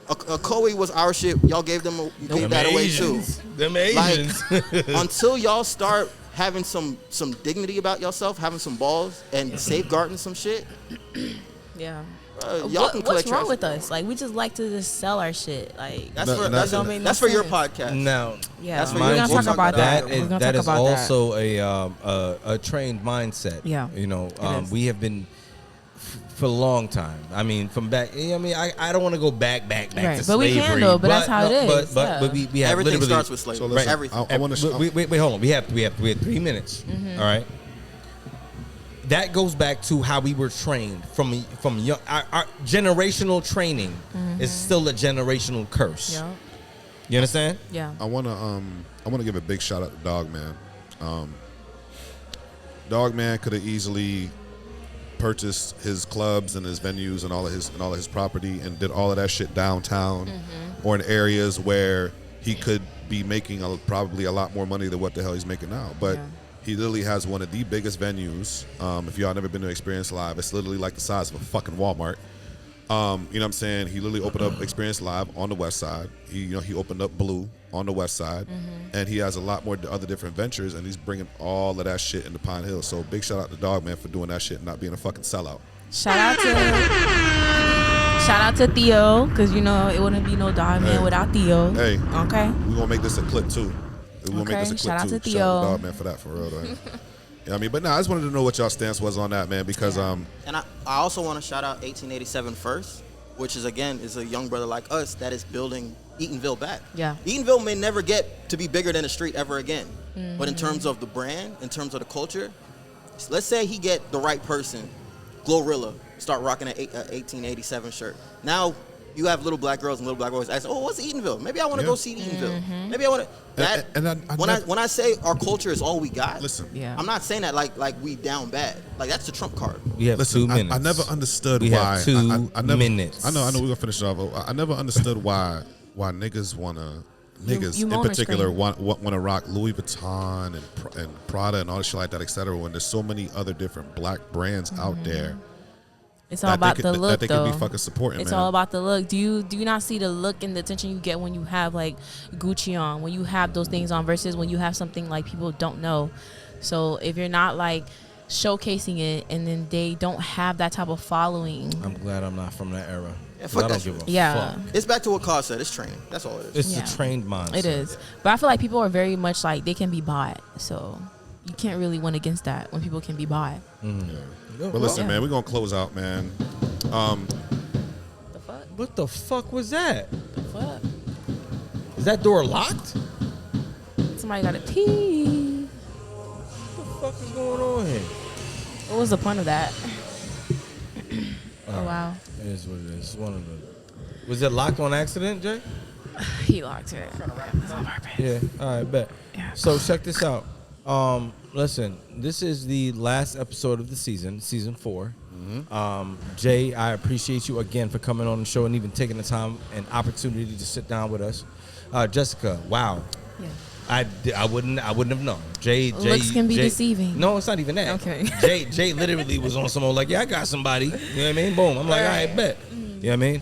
Speaker 3: A Koei was our shit. Y'all gave that away too.
Speaker 1: Them Asians.
Speaker 3: Until y'all start having some dignity about yourself, having some balls, and safeguarding some shit.
Speaker 4: Yeah.
Speaker 3: Y'all can
Speaker 4: what's wrong with us? We just like to just sell our shit.
Speaker 3: That's for your podcast.
Speaker 1: No.
Speaker 4: Yeah.
Speaker 3: That's for
Speaker 4: we're gonna talk about that.
Speaker 1: That is also a trained mindset.
Speaker 4: Yeah.
Speaker 1: We have been for a long time. I mean, from back. I don't want to go back to slavery.
Speaker 4: But we can though. But that's how it is.
Speaker 1: But we have
Speaker 3: everything
Speaker 1: literally
Speaker 3: starts with slavery.
Speaker 2: So listen,
Speaker 3: everything.
Speaker 2: I want to.
Speaker 1: Wait, hold on. We have 3 minutes. All right. That goes back to how we were trained from young. Our generational training is still a generational curse.
Speaker 4: Yeah.
Speaker 1: You understand?
Speaker 4: Yeah.
Speaker 2: I wanna give a big shout out to Dogman. Dogman could have easily purchased his clubs and his venues and all of his property and did all of that shit downtown or in areas where he could be making probably a lot more money than what the hell he's making now. But he literally has one of the biggest venues. If y'all never been to Experience Live, it's literally like the size of a fucking Walmart. You know what I'm saying? He literally opened up Experience Live on the west side. He opened up Blue on the west side, and he has a lot more other different ventures, and he's bringing all of that shit into Pine Hill. So big shout out to Dogman for doing that shit and not being a fucking sellout.
Speaker 4: Shout out to Theo, because it wouldn't be no Dogman without Theo.
Speaker 2: Hey,
Speaker 4: okay.
Speaker 2: We're gonna make this a clip too. We'll make this a clip
Speaker 4: shout out
Speaker 2: too.
Speaker 4: to Theo.
Speaker 2: Shout out to Dogman for that, for real though. I mean, but I just wanted to know what y'all stance was on that, man, because
Speaker 3: And I also want to shout out 1887 First, which is a young brother like us that is building Eatonville back.
Speaker 4: Yeah.
Speaker 3: Eatonville may never get to be bigger than a street ever again, but in terms of the brand, in terms of the culture, let's say he get the right person, Glorilla, start rocking an 1887 shirt. Now you have little black girls and little black boys asking, "Oh, what's Eatonville? Maybe I want to go see Eatonville. Maybe I want to." When I say our culture is all we got,
Speaker 2: listen,
Speaker 3: I'm not saying that like we down bad. Like that's the trump card.
Speaker 1: We have 2 minutes.
Speaker 2: I never understood
Speaker 1: we
Speaker 2: why.
Speaker 1: Have 2 minutes.
Speaker 2: I know. We're gonna finish it off. I never understood why niggas wanna. Niggas
Speaker 4: you
Speaker 2: in particular want to rock Louis Vuitton and Prada and all this shit like that, etc. When there's so many other different black brands out there.
Speaker 4: It's all about the look,
Speaker 2: that they could be fucking supporting.
Speaker 4: It's all about the look. Do you not see the look and the attention you get when you have like Gucci on, when you have those things on, versus when you have something like people don't know? So if you're not like showcasing it, and then they don't have that type of following.
Speaker 1: I'm glad I'm not from that era.
Speaker 3: Yeah, fuck
Speaker 1: I don't
Speaker 3: that
Speaker 1: give a
Speaker 3: shit. It's back to what Carl said. It's training. That's all it is.
Speaker 1: It's the trained mindset.
Speaker 4: It is. But I feel like people are very much like they can be bought. So
Speaker 7: you can't really win against that when people can be bi.
Speaker 2: But listen, man, we're gonna close out, man.
Speaker 4: The fuck?
Speaker 1: What the fuck was that?
Speaker 4: The fuck?
Speaker 1: Is that door locked?
Speaker 4: Somebody got a key.
Speaker 1: What the fuck is going on here?
Speaker 4: What was the point of that?
Speaker 7: Oh, wow.
Speaker 1: It is what it is. One of them. Was it locked on accident, Jay?
Speaker 7: He locked it.
Speaker 1: Yeah. All right, bet.
Speaker 7: Yeah.
Speaker 1: So check this out. Listen, this is the last episode of the season 4. Jay, I appreciate you again for coming on the show and even taking the time and opportunity to sit down with us. Jessica, wow.
Speaker 7: Yeah.
Speaker 1: I wouldn't have known. Jay
Speaker 7: Looks can be deceiving.
Speaker 1: No, it's not even that.
Speaker 7: Okay.
Speaker 1: Jay literally was on some old like, yeah, I got somebody. You know what I mean? Boom. I'm like, all right, bet. You know what I mean?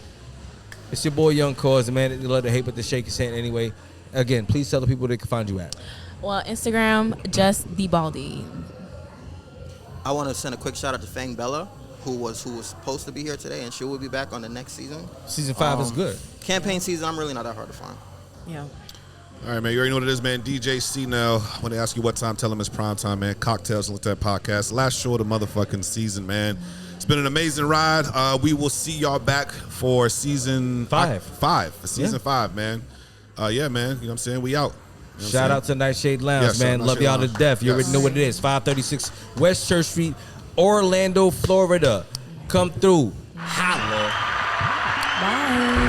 Speaker 1: It's your boy Young Cause, the man that you love to hate but to shake his hand anyway. Again, please tell the people they can find you at.
Speaker 7: Well, Instagram, just the Baldy.
Speaker 3: I want to send a quick shout out to Fang Bella, who was supposed to be here today, and she will be back on the next season.
Speaker 1: Season 5 is good.
Speaker 3: Campaign season, I'm really not that hard to find.
Speaker 7: Yeah.
Speaker 2: All right, man. You already know what it is, man. DJ Cnel. When they ask you what time, tell them it's prime time, man. Cocktails and Intellect podcast. Last show of the motherfucking season, man. It's been an amazing ride. We will see y'all back for season
Speaker 1: 5.
Speaker 2: Season 5, man. Yeah, man. You know what I'm saying? We out. You know
Speaker 1: Shout out to Nightshade Lounge,
Speaker 2: Yes,
Speaker 1: man. Love
Speaker 2: Nightshade
Speaker 1: y'all
Speaker 2: Lounge.
Speaker 1: to death. You already know what it is. 536 West Church Street, Orlando, Florida. Come through. Holla.
Speaker 7: Bye.